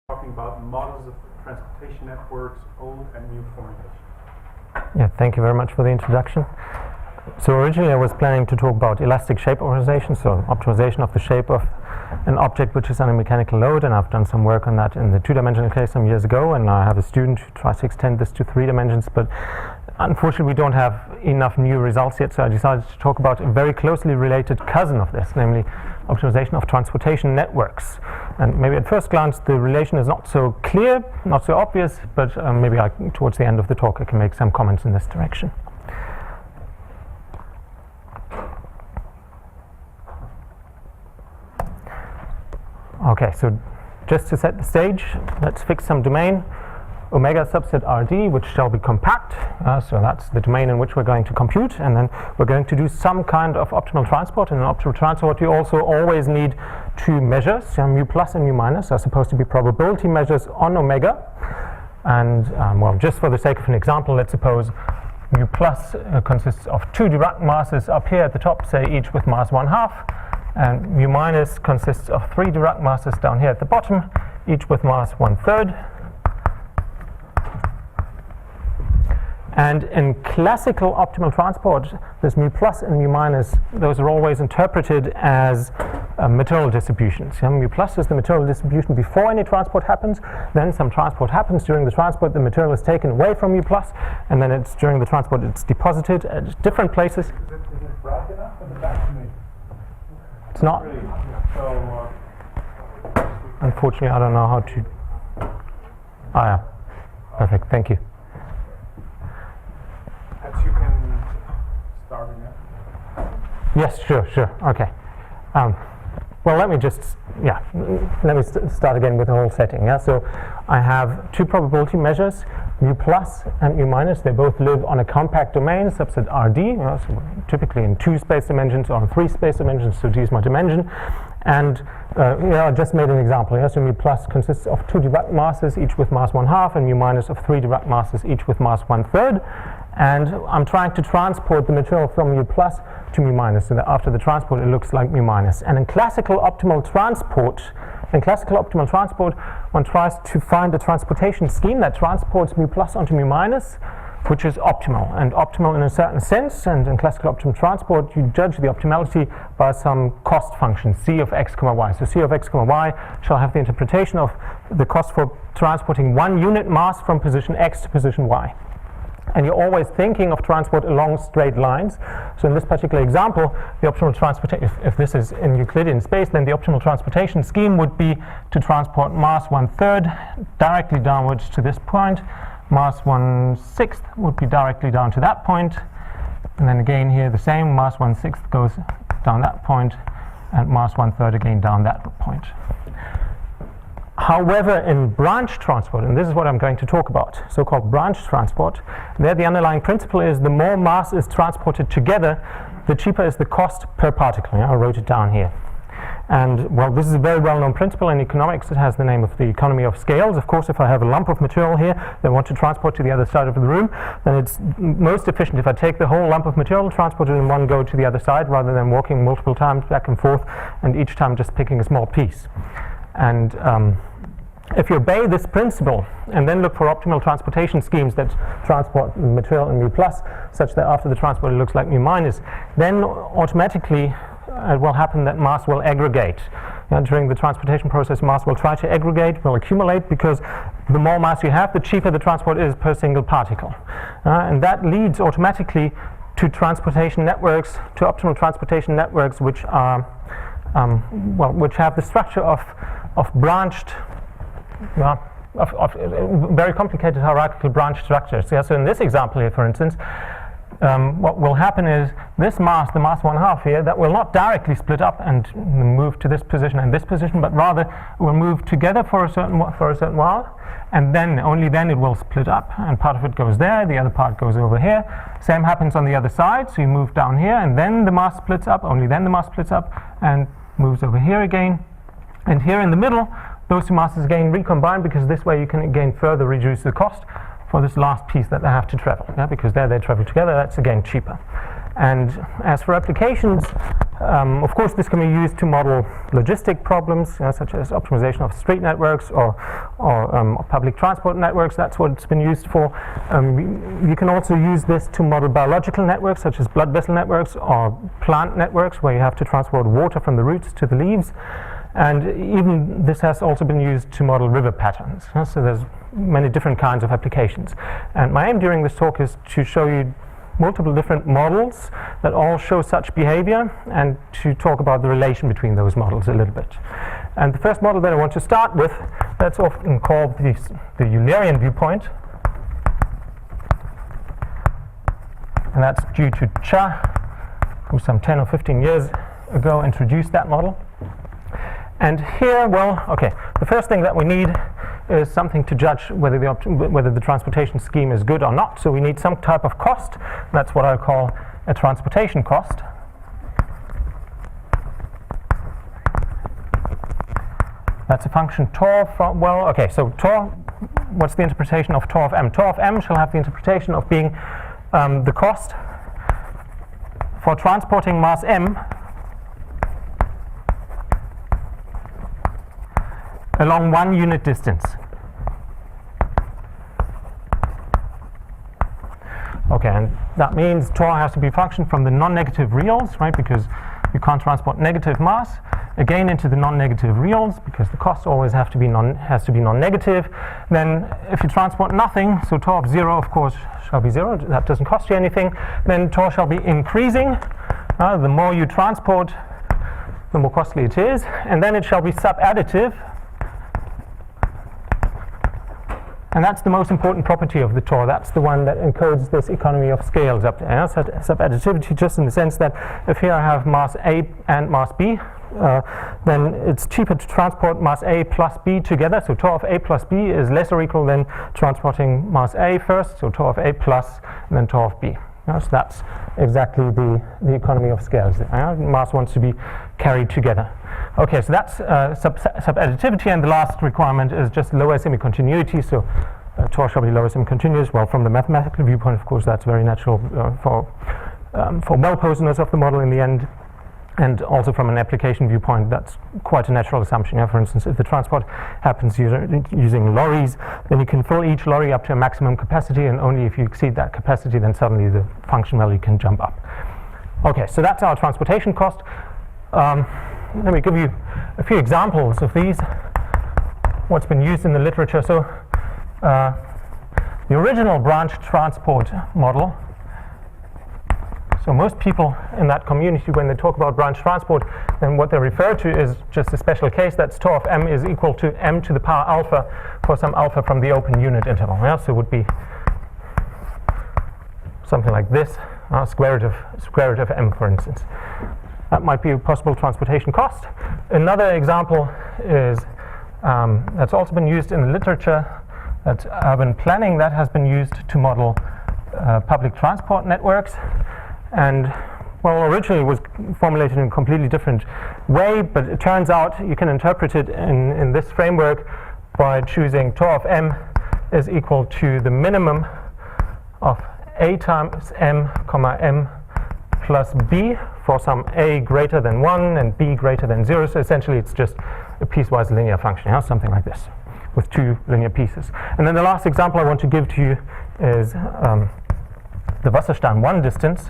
talking about models of transportation networks, old and new formulations. Yeah, thank you very much for the introduction. So originally I was planning to talk about elastic shape optimization, so optimization of the shape of an object which is on a mechanical load, and I've done some work on that in the two-dimensional case some years ago, and I have a student who tries to extend this to 3 dimensions, but unfortunately we don't have enough new results yet, so I decided to talk about a very closely related cousin of this, namely optimization of transportation networks. And maybe at first glance the relation is not so clear, not so obvious, but maybe towards the end of the talk I can make some comments in this direction. Okay, so just to set the stage, let's fix some domain, omega subset RD, which shall be compact. So that's the domain in which we're going to compute, and then we're going to do some kind of optimal transport. And in optimal transport, you also always need 2 measures. So mu plus and mu minus are supposed to be probability measures on omega. And well, just for the sake of an example, let's suppose mu plus consists of 2 Dirac masses up here at the top, say each with mass 1/2. And mu minus consists of 3 Dirac masses down here at the bottom, each with mass 1/3. And in classical optimal transport, this mu plus and mu minus, those are always interpreted as material distributions. Mu plus is the material distribution before any transport happens, then some transport happens. During the transport, the material is taken away from mu plus, and then it's during the transport it's deposited at different places. Is it bright enough in the back to me? It's not. Really? So, Unfortunately, I don't know how to. Ah, yeah. Perfect. Thank you. perhaps you can start again. Yes, sure. Okay. Well, let me start again with the whole setting. Yeah? So I have 2 probability measures, mu plus and mu minus. They both live on a compact domain, subset RD, so typically in 2 space dimensions or in 3 space dimensions, so D is my dimension. And I just made an example here. So mu plus consists of 2 Dirac masses, each with mass 1/2, and mu minus of 3 Dirac masses, each with mass 1/3. And I'm trying to transport the material from mu plus to mu minus, so that after the transport it looks like mu minus. And in classical optimal transport, one tries to find a transportation scheme that transports mu plus onto mu minus, which is optimal. And optimal in a certain sense, and in classical optimal transport you judge the optimality by some cost function, c of x comma y. So c of x comma y shall have the interpretation of the cost for transporting 1 unit mass from position x to position y. And you're always thinking of transport along straight lines. So in this particular example, the optimal transportation, if this is in Euclidean space, then the optimal transportation scheme would be to transport mass 1/3 directly downwards to this point. Mass 1/6 would be directly down to that point. And then again here the same, mass 1/6 goes down that point, and mass 1/3 again down that point. However, in branch transport, and this is what I'm going to talk about, so-called branch transport, there the underlying principle is the more mass is transported together, the cheaper is the cost per particle. I wrote it down here. And well, this is a very well-known principle in economics. It has the name of the economy of scales. Of course, if I have a lump of material here that I want to transport to the other side of the room, then it's most efficient if I take the whole lump of material, transport it in one go to the other side, rather than walking multiple times back and forth, and each time just picking a small piece. And if you obey this principle and then look for optimal transportation schemes that transport material in mu plus such that after the transport it looks like mu minus, then automatically it will happen that mass will aggregate. During the transportation process, mass will try to aggregate, will accumulate, because the more mass you have, the cheaper the transport is per single particle. And that leads automatically to transportation networks, to optimal transportation networks, which are which have the structure of branched, of very complicated hierarchical branch structures. Yeah, so in this example here, for instance, what will happen is this mass, the mass 1/2 here, that will not directly split up and move to this position and this position, but rather will move together for a certain while, and then only then it will split up, and part of it goes there, the other part goes over here. Same happens on the other side, so you move down here, and then the mass splits up, only then the mass splits up and moves over here again. And here in the middle, those 2 masses again recombine, because this way you can again further reduce the cost for this last piece that they have to travel, because there they travel together, that's again cheaper. And as for applications, Of course, this can be used to model logistic problems, such as optimization of street networks or public transport networks. That's what it's been used for. You can also use this to model biological networks, such as blood vessel networks or plant networks, where you have to transport water from the roots to the leaves. And even this has also been used to model river patterns. So there's many different kinds of applications. And my aim during this talk is to show you multiple different models that all show such behavior, and to talk about the relation between those models a little bit. And the first model that I want to start with, that's often called the Eulerian viewpoint. And that's due to Cha, who some 10 or 15 years ago introduced that model. And here, well, okay, the first thing that we need is something to judge whether the transportation scheme is good or not. So we need some type of cost. That's what I call a transportation cost. That's a function tau from, well, okay, so tau, what's the interpretation of tau of m? Tau of m shall have the interpretation of being the cost for transporting mass m along 1 unit distance. Okay, and that means tau has to be a function from the non-negative reals, right? Because you can't transport negative mass again into the non-negative reals, because the cost always has to be non-negative. Then if you transport nothing, so tau of 0, of course, shall be 0. That doesn't cost you anything. Then tau shall be increasing. The more you transport, the more costly it is. And then it shall be sub-additive. And that's the most important property of the tau. That's the one that encodes this economy of scales up there. Sub-additivity, just in the sense that if here I have mass A and mass B, then it's cheaper to transport mass A plus B together. So tau of A plus B is less or equal than transporting mass A first, so tau of A plus and then tau of B. So that's exactly the economy of scales there. Mass wants to be carried together. Okay, so that's sub-additivity, and the last requirement is just lower semi-continuity. So tau shall be lower semi-continuous. Well, from the mathematical viewpoint, of course, that's very natural for well-posedness of the model in the end. And also from an application viewpoint, that's quite a natural assumption. For instance, if the transport happens using lorries, then you can fill each lorry up to a maximum capacity, and only if you exceed that capacity, then suddenly the function value can jump up. Okay, so that's our transportation cost. Let me give you a few examples of these, what's been used in the literature. So the original branch transport model, so most people in that community, when they talk about branch transport, then what they refer to is just a special case. That's tau of m is equal to m to the power alpha for some alpha from the open unit interval. So it would be something like this, square root of m, for instance. That might be a possible transportation cost. Another example is that's also been used in the literature, that's urban planning. That has been used to model public transport networks. And, well, originally it was formulated in a completely different way, but it turns out you can interpret it in this framework by choosing tau of m is equal to the minimum of a times m, comma m plus b for some a greater than 1 and b greater than 0. So essentially it's just a piecewise linear function, something like this, with 2 linear pieces. And then the last example I want to give to you is the Wasserstein 1 distance.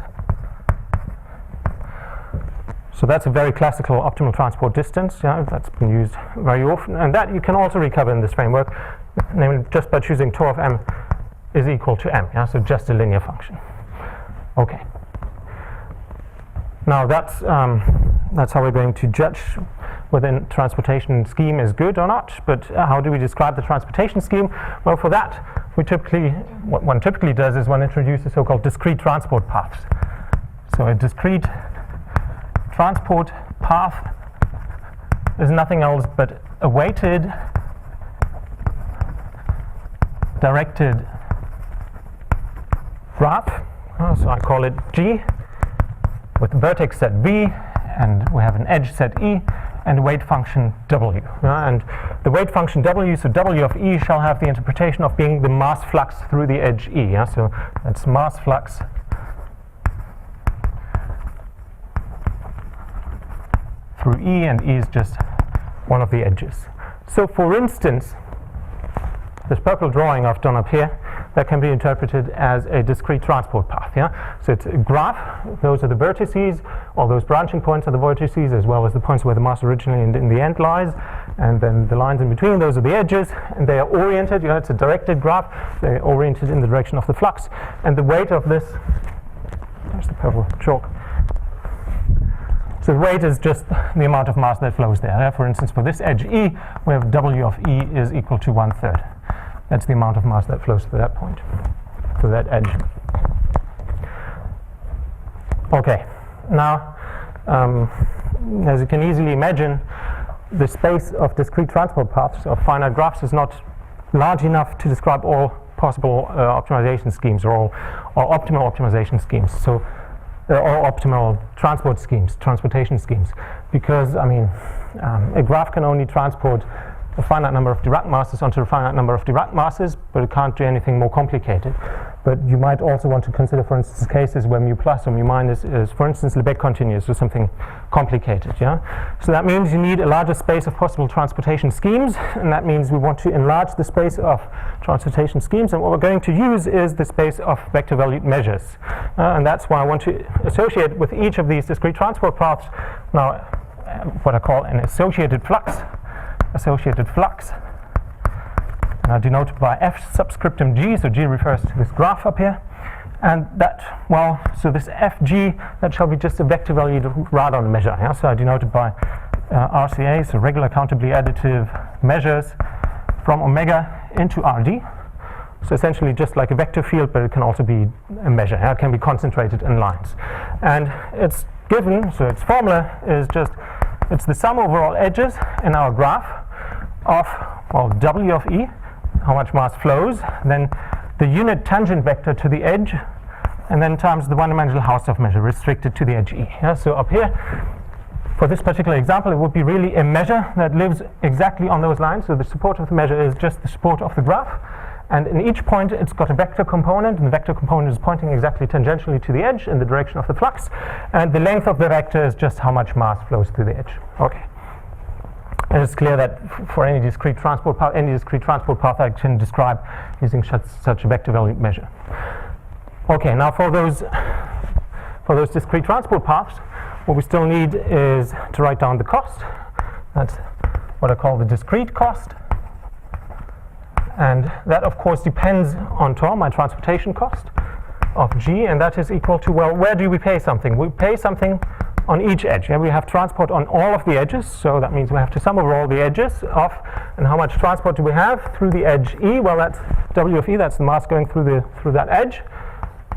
So that's a very classical optimal transport distance. That's been used very often, and that you can also recover in this framework, namely just by choosing tau of m is equal to m. So just a linear function. Okay. Now that's how we're going to judge whether a transportation scheme is good or not. But how do we describe the transportation scheme? Well, for that, what one typically does is one introduces so-called discrete transport paths. So a discrete transport path is nothing else but a weighted, directed graph. So I call it G, with vertex set V, and we have an edge set E, and a weight function W. And the weight function W, so W of E, shall have the interpretation of being the mass flux through the edge E. So that's mass flux through E, and E is just one of the edges. So for instance, this purple drawing I've done up here, that can be interpreted as a discrete transport path. So it's a graph. Those are the vertices, all those branching points are the vertices, as well as the points where the mass originally and in the end lies. And then the lines in between, those are the edges, and they are oriented. It's a directed graph. They're oriented in the direction of the flux. And the weight of this, there's the purple chalk. So the weight is just the amount of mass that flows there. For instance, for this edge E, we have W of E is equal to 1/3. That's the amount of mass that flows to that point, to that edge. Okay, now, as you can easily imagine, the space of discrete transport paths of finite graphs is not large enough to describe all possible optimization schemes or optimal optimization schemes. So, or optimal transportation schemes, because I mean, a graph can only transport a finite number of Dirac masses onto a finite number of Dirac masses, but it can't do anything more complicated. But you might also want to consider, for instance, cases where mu plus or mu minus is, for instance, Lebesgue continuous or something complicated. So that means you need a larger space of possible transportation schemes, and that means we want to enlarge the space of transportation schemes, and what we're going to use is the space of vector valued measures. And that's why I want to associate with each of these discrete transport paths now what I call an associated flux, denoted by F subscriptum G, so G refers to this graph up here, and that, well, so this Fg, that shall be just a vector valued radon measure, so I denote it by RCA, so regular countably additive measures from omega into Rd, so essentially just like a vector field, but it can also be a measure, it can be concentrated in lines, and it's given, so its formula is just, it's the sum over all edges in our graph of, well, W of E, how much mass flows, then the unit tangent vector to the edge, and then times the one-dimensional Hausdorff measure restricted to the edge E. So up here, for this particular example, it would be really a measure that lives exactly on those lines. So the support of the measure is just the support of the graph, and in each point it's got a vector component, and the vector component is pointing exactly tangentially to the edge in the direction of the flux, and the length of the vector is just how much mass flows through the edge. Okay. And it's clear that for any discrete transport path, I can describe using such a vector valued measure. Okay, now for those discrete transport paths, what we still need is to write down the cost. That's what I call the discrete cost. And that, of course, depends on tau, my transportation cost of G, and that is equal to, well, where do we pay something? We pay something on each edge. We have transport on all of the edges, so that means we have to sum over all the edges of, and how much transport do we have through the edge E? Well, that's W of E, that's the mass going through that edge.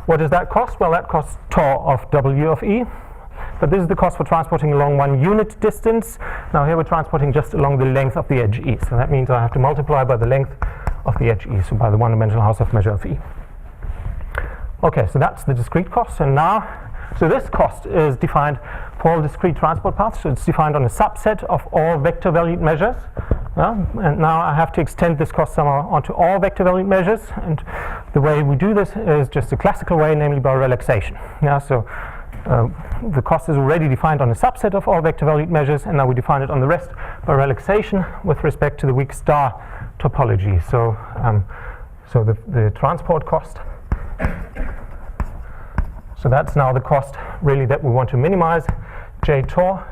What does that cost? Well, that costs tau of W of E. But this is the cost for transporting along one unit distance. Now here we're transporting just along the length of the edge E. So that means I have to multiply by the length of the edge E, so by the one-dimensional Hausdorff measure of E. Okay, so that's the discrete cost. And now, so this cost is defined for all discrete transport paths. So it's defined on a subset of all vector valued measures. And now I have to extend this cost somehow onto all vector valued measures. And the way we do this is just a classical way, namely by relaxation. So the cost is already defined on a subset of all vector valued measures, and now we define it on the rest by relaxation with respect to the weak star topology. So, so the transport cost. So that's now the cost really that we want to minimize, J tau,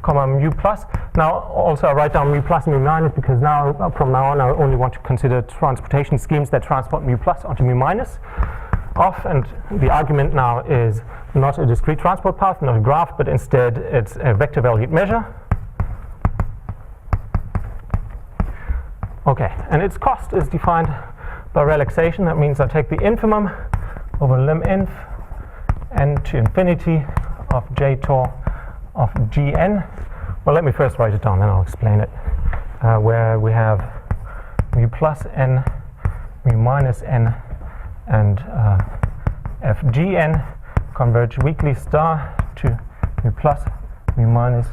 comma mu plus. Now also I write down mu plus and mu minus because now from now on I only want to consider transportation schemes that transport mu plus onto mu minus off, and the argument now is not a discrete transport path, not a graph, but instead it's a vector valued measure. Okay, and its cost is defined by relaxation. That means I take the infimum over lim inf n to infinity of J tau of Gn. Well, let me first write it down, then I'll explain it. Where we have mu plus n, mu minus n, and Fgn converge weakly star to mu plus, mu minus,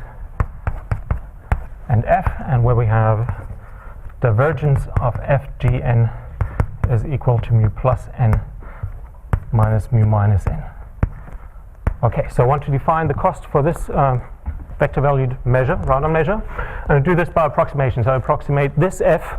and F, and where we have divergence of Fgn is equal to mu plus n minus mu minus n. Okay, so I want to define the cost for this vector valued measure, radon measure, and I do this by approximation. So I approximate this f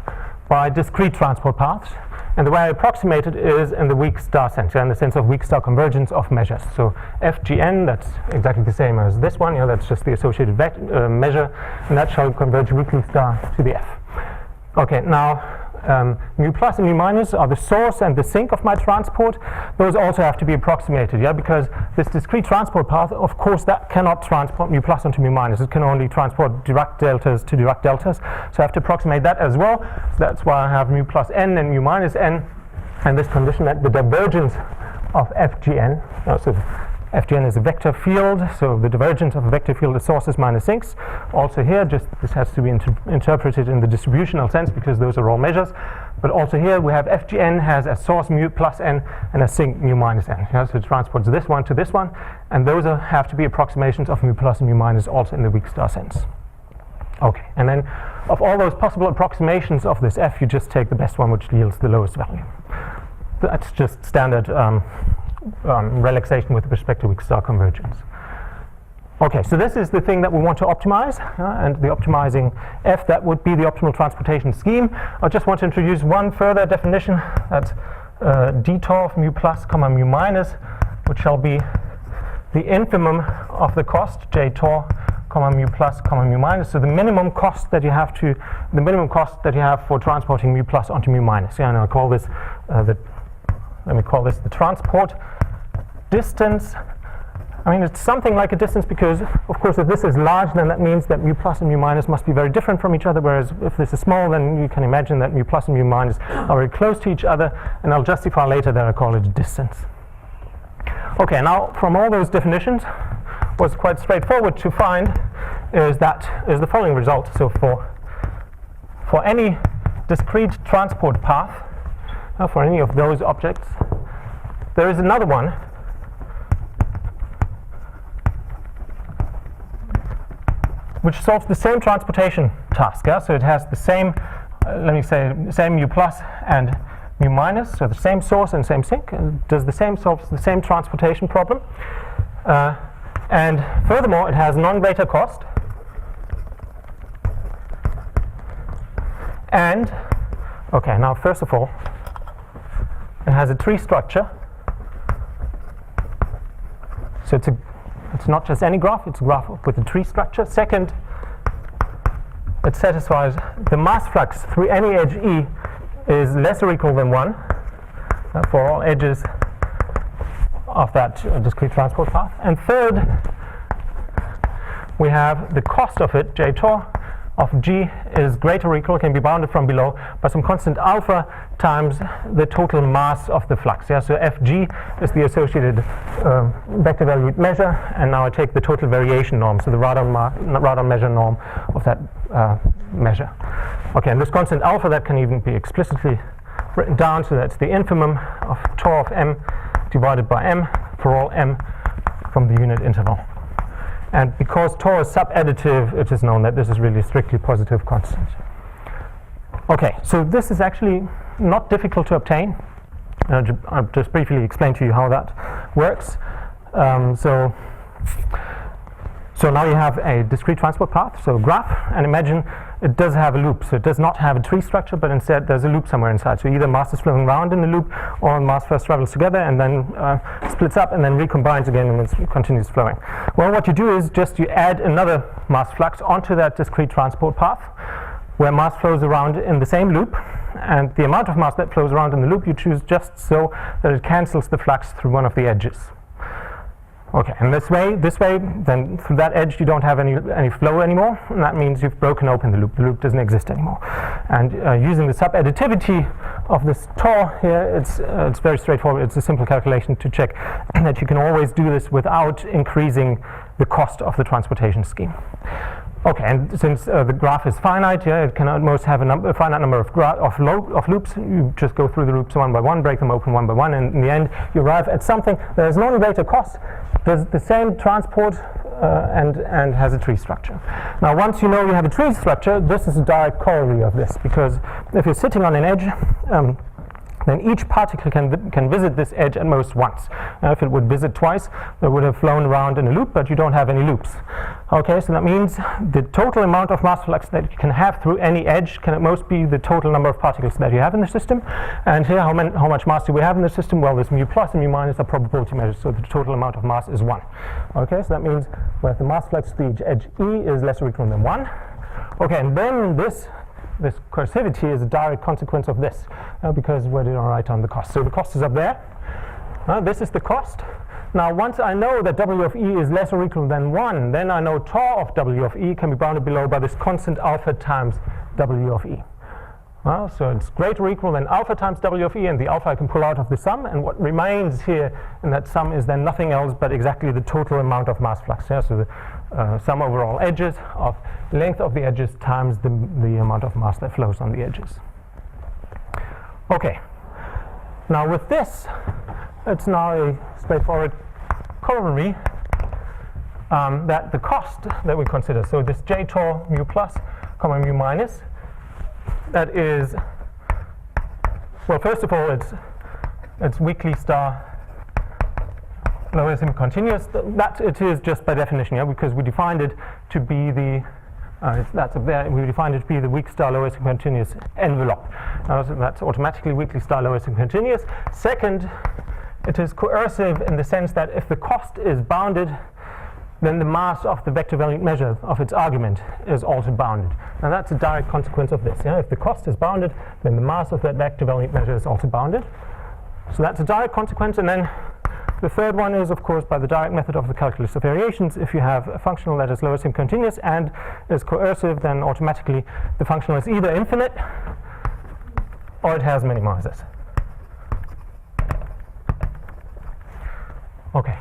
by discrete transport paths, and the way I approximate it is in the weak star sense, in the sense of weak star convergence of measures. So FGN, that's exactly the same as this one, that's just the associated measure, and that shall converge weakly star to the f. Okay, now mu plus and mu minus are the source and the sink of my transport. Those also have to be approximated, because this discrete transport path, of course, that cannot transport mu plus onto mu minus. It can only transport Dirac deltas to Dirac deltas. So I have to approximate that as well. So that's why I have mu plus n and mu minus n, and this condition that the divergence of FGN, so FGN is a vector field, so the divergence of a vector field is sources minus sinks. Also here, just this has to be interpreted in the distributional sense because those are all measures. But also here we have FGN has as source mu plus n and a sink mu minus n. So it transports this one to this one, and those have to be approximations of mu plus and mu minus also in the weak star sense. Okay, and then of all those possible approximations of this f, you just take the best one which yields the lowest value. That's just standard relaxation with respect to weak star convergence. Okay, so this is the thing that we want to optimize, and the optimizing f, that would be the optimal transportation scheme. I just want to introduce one further definition, that's dTor of mu plus comma mu minus, which shall be the infimum of the cost jTor comma mu plus comma mu minus. So the minimum cost that you have for transporting mu plus onto mu minus. And I'll call this let me call this the transport distance. I mean, it's something like a distance because, of course, if this is large, then that means that mu plus and mu minus must be very different from each other, whereas if this is small, then you can imagine that mu plus and mu minus are very close to each other, and I'll justify later that I call it a distance. Okay, now from all those definitions, what's quite straightforward to find is the following result. So for any discrete transport path, for any of those objects, there is another one which solves the same transportation task. So it has the same, let me say, same mu plus and mu minus, so the same source and same sink, and solves the same transportation problem. And furthermore, it has non-greater cost. And, okay, now first of all, it has a tree structure. So it's not just any graph, it's a graph with a tree structure. Second, it satisfies the mass flux through any edge E is less or equal than 1 for all edges of that discrete transport path. And third, we have the cost of it, jTor of G is greater or equal, can be bounded from below by some constant alpha times the total mass of the flux. So Fg is the associated vector valued measure, and now I take the total variation norm, so the radon measure norm of that measure. Okay, and this constant alpha, that can even be explicitly written down, so that's the infimum of Tor of m divided by m for all m from the unit interval. And because Tor is sub-additive, it is known that this is really a strictly positive constant. Okay, so this is actually not difficult to obtain. I'll just briefly explain to you how that works. So now you have a discrete transport path, so a graph, and imagine it does have a loop. So it does not have a tree structure, but instead there's a loop somewhere inside. So either mass is flowing around in the loop, or mass first travels together and then splits up and then recombines again and it continues flowing. Well, what you do is just you add another mass flux onto that discrete transport path, where mass flows around in the same loop, and the amount of mass that flows around in the loop you choose just so that it cancels the flux through one of the edges. Okay, and this way, then through that edge you don't have any flow anymore, and that means you've broken open the loop. The loop doesn't exist anymore. And using the sub-additivity of this Tor here, it's very straightforward. It's a simple calculation to check that you can always do this without increasing the cost of the transportation scheme. Okay, and since the graph is finite, it can at most have a finite number of loops. You just go through the loops one by one, break them open one by one, and in the end you arrive at something that has non-greater cost, does the same transport, and has a tree structure. Now, once you know you have a tree structure, this is a direct corollary of this, because if you're sitting on an edge, then each particle can visit this edge at most once. If it would visit twice, it would have flown around in a loop, but you don't have any loops. Okay, so that means the total amount of mass flux that you can have through any edge can at most be the total number of particles that you have in the system. And here, how much mass do we have in the system? Well, this mu plus and mu minus are probability measures, so the total amount of mass is 1. Okay, so that means where the mass flux to each edge E is less or equal than 1. Okay, and then this coercivity is a direct consequence of this, because where did I write down the cost? So the cost is up there. This is the cost. Now, once I know that W of E is less or equal than 1, then I know tau of W of E can be bounded below by this constant alpha times W of E. So it's greater or equal than alpha times W of E, and the alpha I can pull out of the sum, and what remains here in that sum is then nothing else but exactly the total amount of mass flux. So the sum over all edges of length of the edges times the amount of mass that flows on the edges. Okay, now with this, it's now a straightforward corollary that the cost that we consider, so this J tau mu plus comma mu minus, that is, well, first of all, it's weakly star logarithmic continuous. That it is just by definition, yeah, because we defined it to be the that's up there. We defined it to be the weak star logarithmic continuous envelope. So that's automatically weakly star logarithmic continuous. Second, it is coercive in the sense that if the cost is bounded, then the mass of the vector valued measure of its argument is also bounded. Now that's a direct consequence of this. Yeah? If the cost is bounded, then the mass of that vector valued measure is also bounded. So that's a direct consequence. And then the third one is, of course, by the direct method of the calculus of variations. If you have a functional that is logarithmic continuous and is coercive, then automatically the functional is either infinite or it has minimizers. Okay.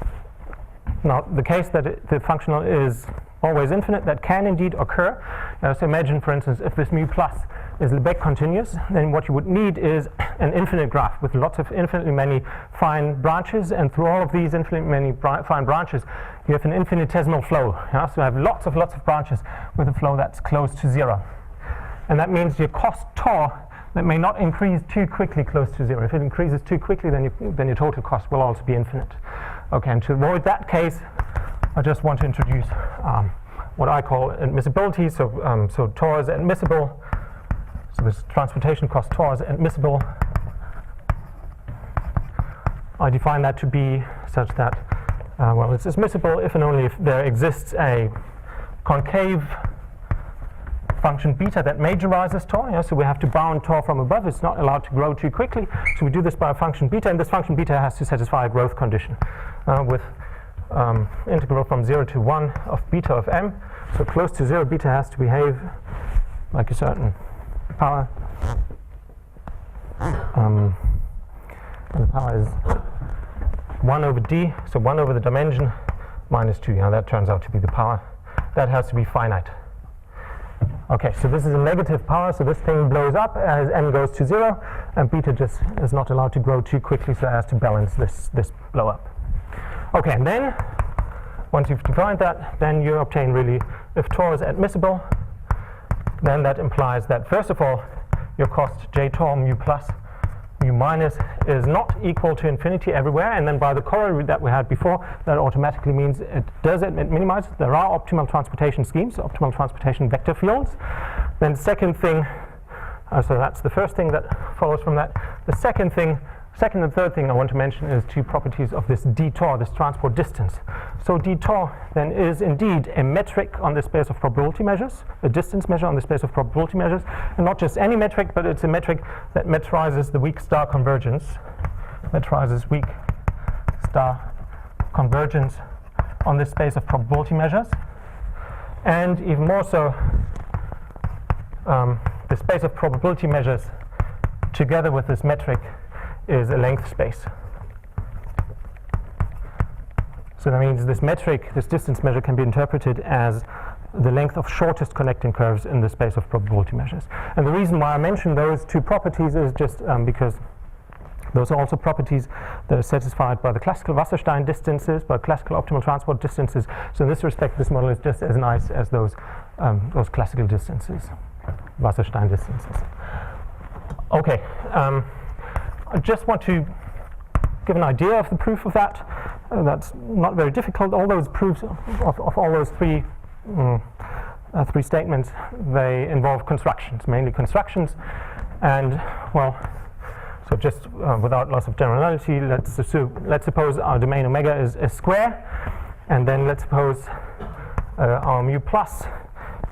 Now, the case that the functional is always infinite, that can indeed occur. So imagine, for instance, if this mu plus is Lebesgue continuous, then what you would need is an infinite graph with lots of infinitely many fine branches, and through all of these infinitely many fine branches, you have an infinitesimal flow. Yeah? So you have lots of branches with a flow that's close to 0. And that means your cost tau that may not increase too quickly close to 0. If it increases too quickly, then your total cost will also be infinite. Okay, and to avoid that case, I just want to introduce what I call admissibility. So tau is admissible. So this transportation cost tau is admissible. I define that to be such that, well, it's admissible if and only if there exists a concave function beta that majorizes tau. Yeah? So we have to bound tau from above. It's not allowed to grow too quickly. So we do this by a function beta, and this function beta has to satisfy a growth condition with integral from 0 to 1 of beta of m. So close to 0, beta has to behave like a certain power. And the power is 1 over d, so 1 over the dimension minus 2. Yeah, that turns out to be the power. That has to be finite. Okay, so this is a negative power, so this thing blows up as n goes to 0, and beta just is not allowed to grow too quickly, so it has to balance this blow up. Okay, and then, once you've defined that, then you obtain really, if tau is admissible, then that implies that, first of all, your cost J tau mu plus mu minus is not equal to infinity everywhere, and then by the corollary that we had before, that automatically means it does admit minimizers. There are optimal transportation schemes, optimal transportation vector fields. Then the second thing, so that's the first thing that follows from that. The second and third thing I want to mention is two properties of this d tau, this transport distance. So d tau then is indeed a metric on the space of probability measures, a distance measure on the space of probability measures, and not just any metric, but it's a metric that metrizes the weak star convergence, metrizes weak star convergence on the space of probability measures, and even more so, the space of probability measures together with this metric is a length space. So that means this metric, this distance measure, can be interpreted as the length of shortest connecting curves in the space of probability measures. And the reason why I mention those two properties is just because those are also properties that are satisfied by the classical Wasserstein distances, by classical optimal transport distances. So in this respect, this model is just as nice as those classical distances, Wasserstein distances. Okay. I just want to give an idea of the proof of that. That's not very difficult. All those proofs of all those three statements, they involve constructions, mainly constructions. And, well, so just without loss of generality, let's suppose our domain omega is a square, and then let's suppose our mu plus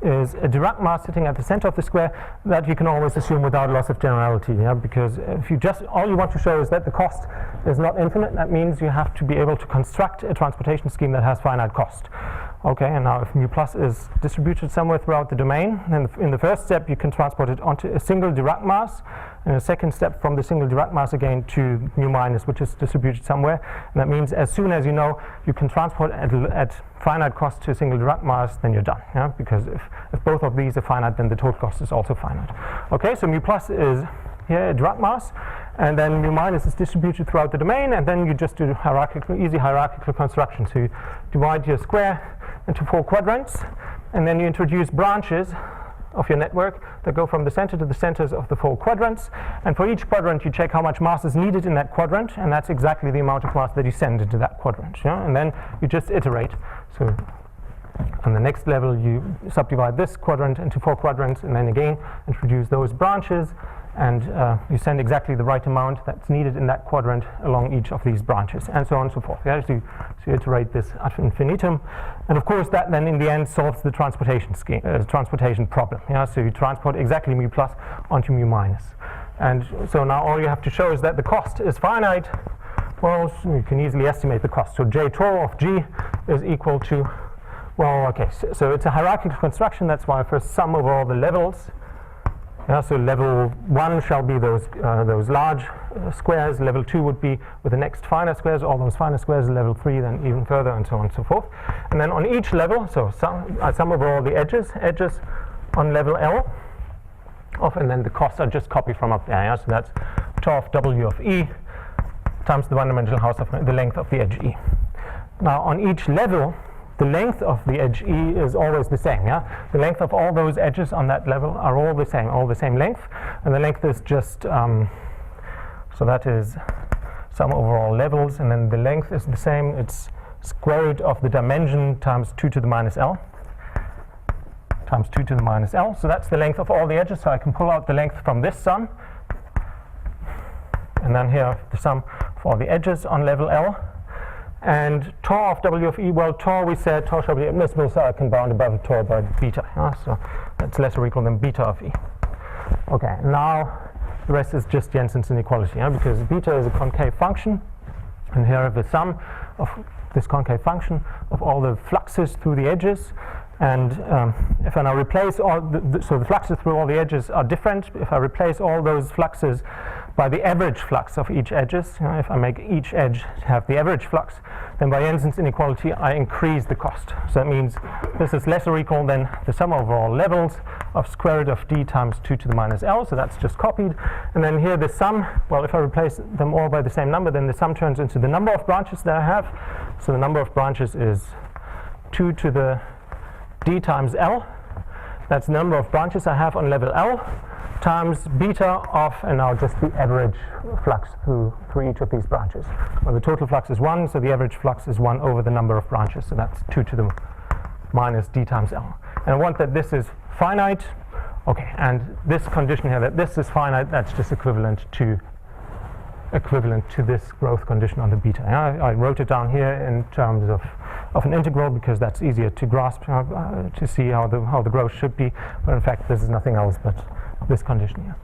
is a Dirac mass sitting at the center of the square. That you can always assume without loss of generality, yeah? Because if you just, all you want to show is that the cost is not infinite, that means you have to be able to construct a transportation scheme that has finite cost. Okay, and now if mu plus is distributed somewhere throughout the domain, then in the first step you can transport it onto a single Dirac mass, and a second step from the single Dirac mass again to mu minus, which is distributed somewhere. And that means as soon as you know you can transport at finite cost to a single Dirac mass, then you're done. Yeah? Because if both of these are finite, then the total cost is also finite. Okay, so mu plus is here a Dirac mass, and then mu minus is distributed throughout the domain, and then you just do easy hierarchical construction. So you divide your square into 4 quadrants, and then you introduce branches of your network that go from the center to the centers of the 4 quadrants, and for each quadrant you check how much mass is needed in that quadrant, and that's exactly the amount of mass that you send into that quadrant. Yeah? And then you just iterate. So on the next level you subdivide this quadrant into 4 quadrants, and then again introduce those branches, and you send exactly the right amount that's needed in that quadrant along each of these branches, and so on and so forth. Yeah? So you iterate this ad infinitum, and of course that then in the end solves the transportation scheme, transportation problem. Yeah? So you transport exactly mu plus onto mu minus, and so now all you have to show is that the cost is finite. Well, so you can easily estimate the cost. So J tau of G is equal to, well, okay, so it's a hierarchical construction. That's why I first sum over all the levels. Yeah, so level 1 shall be those large squares. Level 2 would be with the next finer squares, all those finer squares. Level 3 then even further, and so on and so forth. And then on each level, so I sum over all the edges on level L of, and then the costs are just copied from up there. Yeah? So that's tau of W of E times the one-dimensional house of the length of the edge E. Now on each level, the length of the edge E is always the same. Yeah? The length of all those edges on that level are all the same length, and the length is just, so that is sum over all levels, and then the length is the same. It's square root of the dimension times 2 to the minus L times 2 to the minus L. So that's the length of all the edges, so I can pull out the length from this sum, and then here the sum for all the edges on level L. And tau of W of E, well, tau, we said tau shall be admissible, so I can bound above tau by beta. So that's less or equal than beta of E. Okay, now the rest is just Jensen's inequality, because beta is a concave function, and here I have the sum of this concave function of all the fluxes through the edges. And if I now replace all so the fluxes through all the edges are different. If I replace all those fluxes by the average flux of each edges, if I make each edge have the average flux, then by Jensen's inequality I increase the cost. So that means this is less or equal than the sum over all levels of square root of D times 2 to the minus L, so that's just copied. And then here the sum, well, if I replace them all by the same number, then the sum turns into the number of branches that I have. So the number of branches is 2 to the D times L. That's the number of branches I have on level L, times beta of, and now just the average flux through each of these branches. Well, the total flux is 1, so the average flux is 1 over the number of branches, so that's 2 to the minus D times L. And I want that this is finite. Okay, and this condition here, that this is finite, that's just equivalent to this growth condition on the beta. I wrote it down here in terms of an integral because that's easier to grasp, to see how the growth should be, but in fact this is nothing else but this condition here.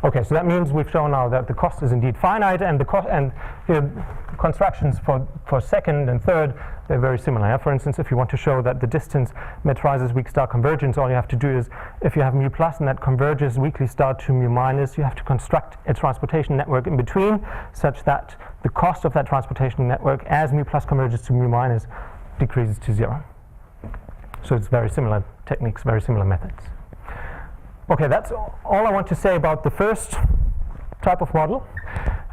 Okay, so that means we've shown now that the cost is indeed finite, and the constructions for second and third, they're very similar. Yeah? For instance, if you want to show that the distance metroizes weak star convergence, all you have to do is, if you have mu plus and that converges weakly star to mu minus, you have to construct a transportation network in between such that the cost of that transportation network as mu plus converges to mu minus decreases to 0. So it's very similar techniques, very similar methods. Okay, that's all I want to say about the first type of model.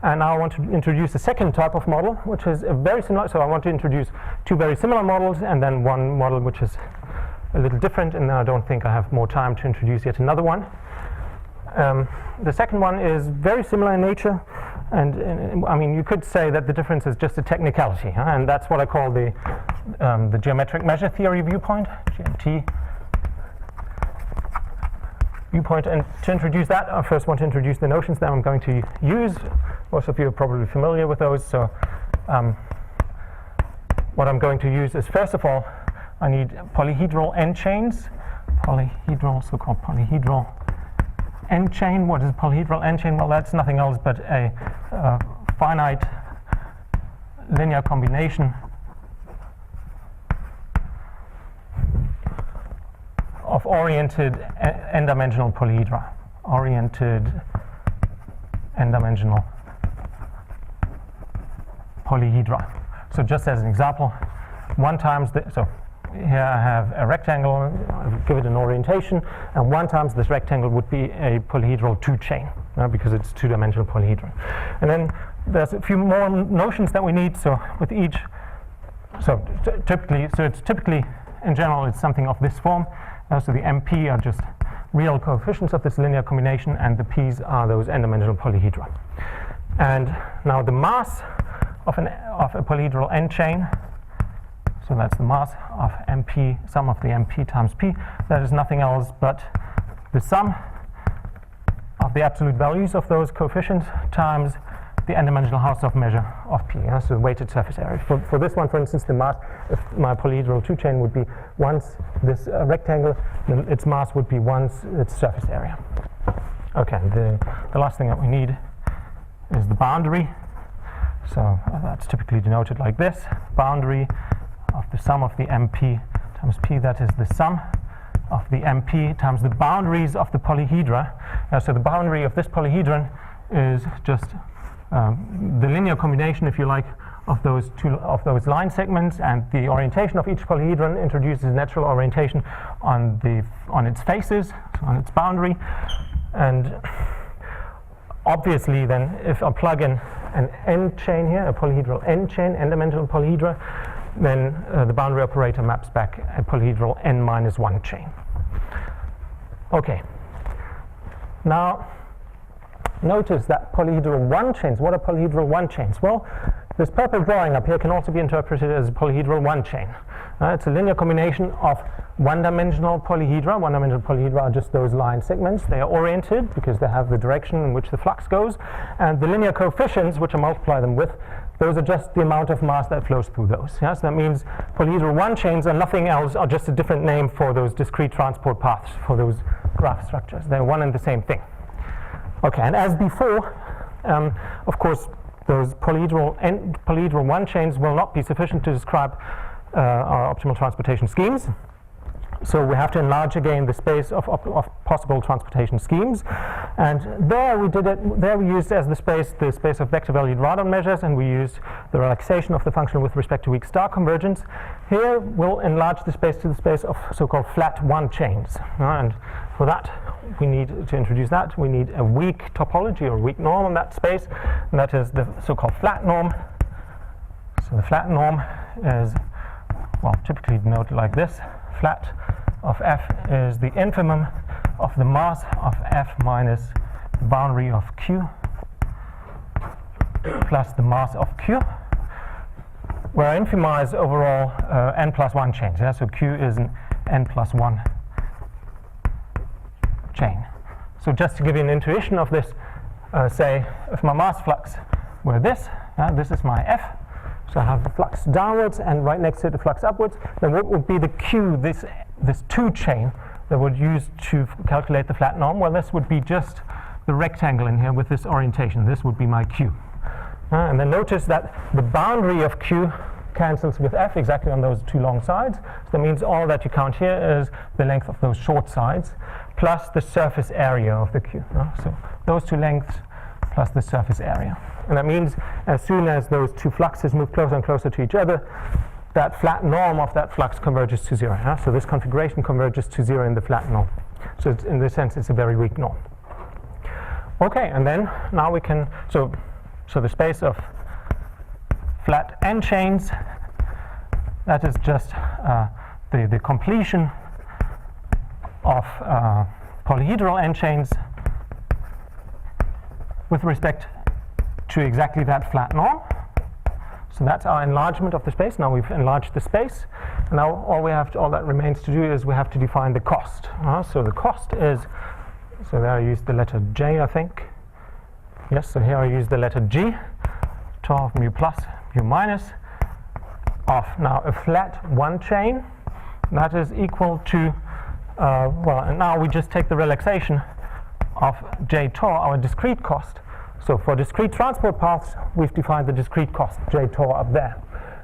And now I want to introduce the second type of model, which is a very similar. So I want to introduce 2 very similar models, and then one model which is a little different, and then I don't think I have more time to introduce yet another one. The second one is very similar in nature, And I mean, you could say that the difference is just a technicality, and that's what I call the geometric measure theory viewpoint, GMT viewpoint. And to introduce that, I first want to introduce the notions that I'm going to use. Most of you are probably familiar with those. So what I'm going to use is, first of all, I need polyhedral n-chains, so-called polyhedral n-chain. What is a polyhedral n-chain? Well, that's nothing else but a finite linear combination of oriented n-dimensional polyhedra. Oriented n-dimensional polyhedra. So just as an example, 1 times the, so here I have a rectangle, I'll give it an orientation, and 1 times this rectangle would be a polyhedral 2-chain, because it's 2-dimensional polyhedron. And then there's a few more notions that we need. So with each, so it's typically, in general, it's something of this form. So the MP are just real coefficients of this linear combination, and the P's are those n-dimensional polyhedra. And now the mass of a polyhedral n-chain, so that's the mass of MP, sum of the MP times P. That is nothing else but the sum of the absolute values of those coefficients times the n-dimensional Hausdorff measure of P, so the weighted surface area. For this one, for instance, the mass of my polyhedral 2-chain would be once this rectangle, then its mass would be once its surface area. Okay, the last thing that we need is the boundary. So that's typically denoted like this: boundary of the sum of the MP times P, that is the sum of the MP times the boundaries of the polyhedra. So the boundary of this polyhedron is just the linear combination, if you like, of those line segments, and the orientation of each polyhedron introduces natural orientation on its faces, so on its boundary. And obviously then, if I plug in an n-chain here, a polyhedral n-chain, n-dimensional polyhedra, then the boundary operator maps back a polyhedral n-1 chain. Okay. Now, notice that polyhedral 1 chains. What are polyhedral 1 chains? Well, this purple drawing up here can also be interpreted as a polyhedral 1 chain. It's a linear combination of one-dimensional polyhedra. One-dimensional polyhedra are just those line segments. They are oriented because they have the direction in which the flux goes. And the linear coefficients, which I multiply them with, those are just the amount of mass that flows through those. So that means polyhedral 1 chains are nothing else, are just a different name for those discrete transport paths, for those graph structures. They're one and the same thing. Okay, and as before, of course, those polyhedral 1 chains will not be sufficient to describe our optimal transportation schemes. So we have to enlarge again the space of possible transportation schemes. And there we used as the space of vector-valued radon measures, and we used the relaxation of the function with respect to weak star convergence. Here we'll enlarge the space to the space of so-called flat 1 chains. And for that, we need to introduce that. We need a weak topology or weak norm on that space, and that is the so-called flat norm. So the flat norm is, well, typically denoted like this. Flat of F is the infimum of the mass of F minus the boundary of Q plus the mass of Q, where infima is overall n+1 chains. Yeah? So Q is an n+1 chain. So just to give you an intuition of this, say if my mass flux were this, this is my F. So I have the flux downwards, and right next to it the flux upwards. Then what would be the Q, this 2 chain that would use to calculate the flat norm? Well, this would be just the rectangle in here with this orientation. This would be my Q. And then notice that the boundary of Q cancels with F exactly on those 2 long sides. So that means all that you count here is the length of those short sides plus the surface area of the Q. So those 2 lengths plus the surface area. And that means as soon as those 2 fluxes move closer and closer to each other, that flat norm of that flux converges to 0. So this configuration converges to 0 in the flat norm. So in this sense, it's a very weak norm. Okay, and then now we can, so the space of flat n chains, that is just the completion of polyhedral n chains with respect to exactly that flat norm. So that's our enlargement of the space. Now we've enlarged the space. And now all that remains to do is we have to define the cost. So the cost is, so there I used the letter J, I think. Yes, so here I use the letter G, tau of mu plus, mu minus, of now a flat one chain. That is equal to, and now we just take the relaxation of J tau, our discrete cost. So for discrete transport paths, we've defined the discrete cost, J tau up there.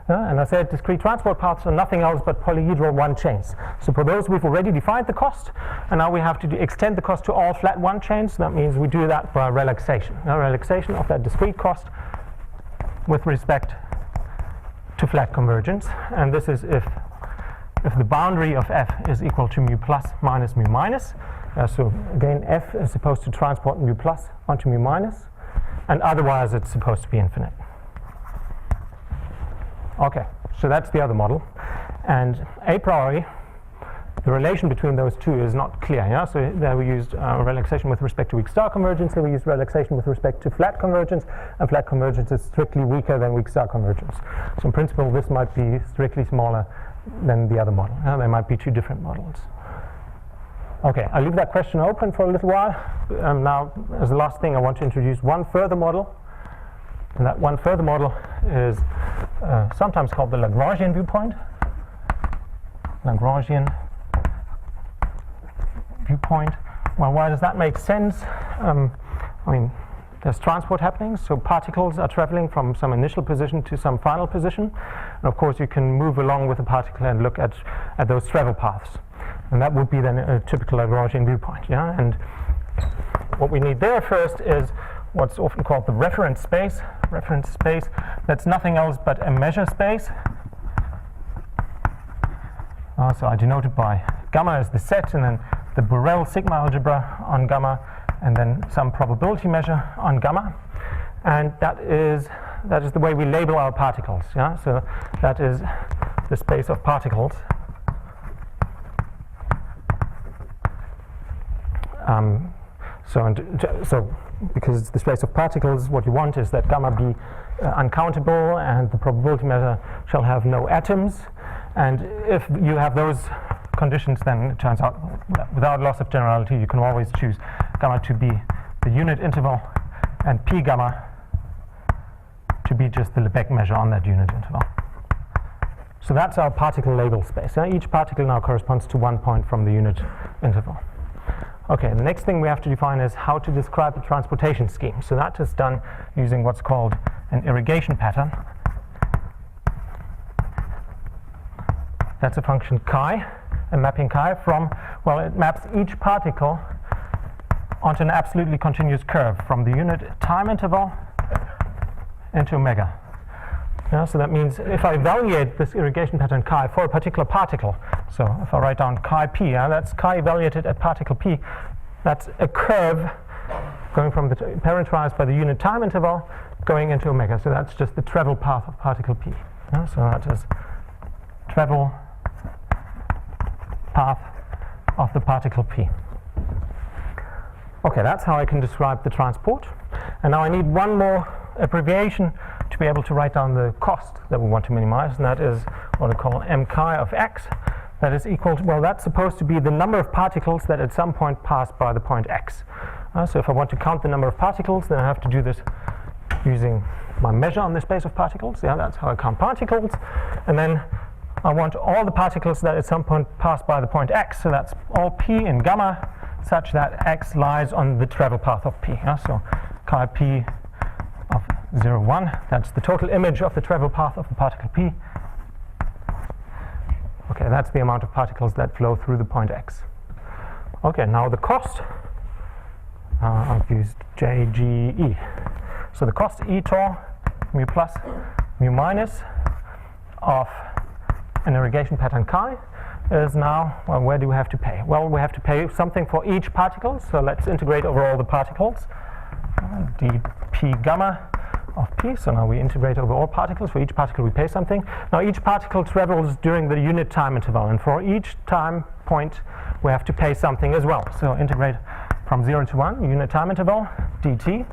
And I said discrete transport paths are nothing else but polyhedral one chains. So for those, we've already defined the cost, and now we have to extend the cost to all flat one chains. That means we do that by relaxation. Now relaxation of that discrete cost with respect to flat convergence. And this is if the boundary of f is equal to mu plus minus mu minus. So again, f is supposed to transport mu plus onto mu minus, and otherwise it's supposed to be infinite. Okay, so that's the other model. And a priori, the relation between those two is not clear. Yeah? So there we used relaxation with respect to weak star convergence. Here we use relaxation with respect to flat convergence. And flat convergence is strictly weaker than weak star convergence. So in principle, this might be strictly smaller than the other model. There might be two different models. Okay, I'll leave that question open for a little while. Now, as the last thing, I want to introduce one further model. And that one further model is sometimes called the Lagrangian viewpoint. Lagrangian viewpoint. Well, why does that make sense? I mean, there's transport happening, so particles are traveling from some initial position to some final position. And of course, you can move along with the particle and look at those travel paths. And that would be then a typical Lagrangian viewpoint. Yeah? And what we need there first is what's often called the reference space. Reference space, that's nothing else but a measure space. So I denote it by gamma as the set, and then the Borel sigma algebra on gamma, and then some probability measure on gamma. And that is the way we label our particles. Yeah? So that is the space of particles. So because it's the space of particles, what you want is that gamma be uncountable, and the probability measure shall have no atoms. And if you have those conditions, then it turns out that without loss of generality, you can always choose gamma to be the unit interval and p gamma to be just the Lebesgue measure on that unit interval. So that's our particle label space. Each particle now corresponds to one point from the unit interval. Okay, the next thing we have to define is how to describe the transportation scheme. So that is done using what's called an irrigation pattern. That's a function chi, a mapping chi from, well, it maps each particle onto an absolutely continuous curve from the unit time interval into omega. Yeah, so that means if I evaluate this irrigation pattern chi for a particular particle, so if I write down chi p, that's chi evaluated at particle p, that's a curve going from the parameterized by the unit time interval going into omega. So that's just the travel path of particle p. Yeah, so that is travel path of the particle p. Okay, that's how I can describe the transport. And now I need one more abbreviation to be able to write down the cost that we want to minimize, and that is what I call m chi of x. That is equal to, well, that's supposed to be the number of particles that at some point pass by the point x. So if I want to count the number of particles, then I have to do this using my measure on the space of particles. Yeah, that's how I count particles. And then I want all the particles that at some point pass by the point x, so that's all p in gamma, such that x lies on the travel path of p. Yeah? So chi p of 0, 1, that's the total image of the travel path of the particle p. Okay, that's the amount of particles that flow through the point x. Okay, now the cost, I've used J, G, E. So the cost E tau, mu plus, mu minus of an irrigation pattern chi is now, well, where do we have to pay? Well, we have to pay something for each particle, so let's integrate over all the particles. dp gamma of p, so now we integrate over all particles. For each particle we pay something. Now each particle travels during the unit time interval, and for each time point we have to pay something as well. So integrate from 0 to 1, unit time interval, dt.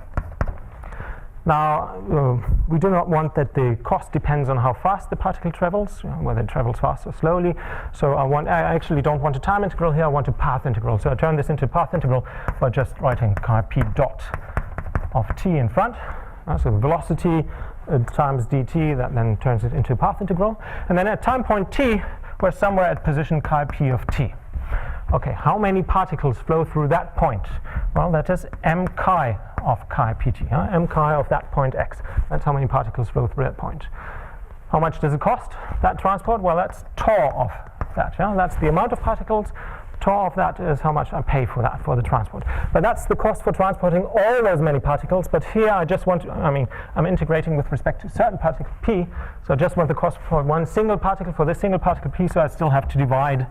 Now, we do not want that the cost depends on how fast the particle travels, whether it travels fast or slowly. So I actually don't want a time integral here, I want a path integral. So I turn this into a path integral by just writing chi p dot of t in front. So the velocity times dt, that then turns it into a path integral. And then at time point t, we're somewhere at position chi p of t. Okay, how many particles flow through that point? Well, that is m chi of chi pt, m chi of that point x. That's how many particles flow through that point. How much does it cost, that transport? Well, that's tau of that. That's the amount of particles. Tau of that is how much I pay for that, for the transport. But that's the cost for transporting all those many particles. But here I just want to, I'm integrating with respect to certain particle p. So I just want the cost for one single particle, for this single particle p. So I still have to divide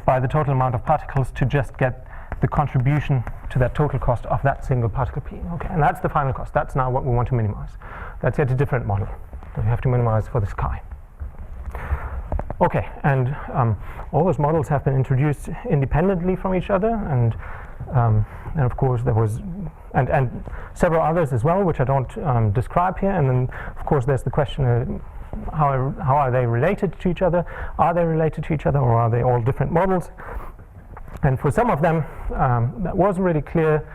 by the total amount of particles to just get the contribution to that total cost of that single particle p. Okay, and that's the final cost. That's now what we want to minimize. That's yet a different model that we have to minimize for this chi. Okay, and all those models have been introduced independently from each other, and of course there was, and several others as well, which I don't describe here. And then of course there's the question, how are they related to each other? Are they related to each other, or are they all different models? And for some of them, that wasn't really clear,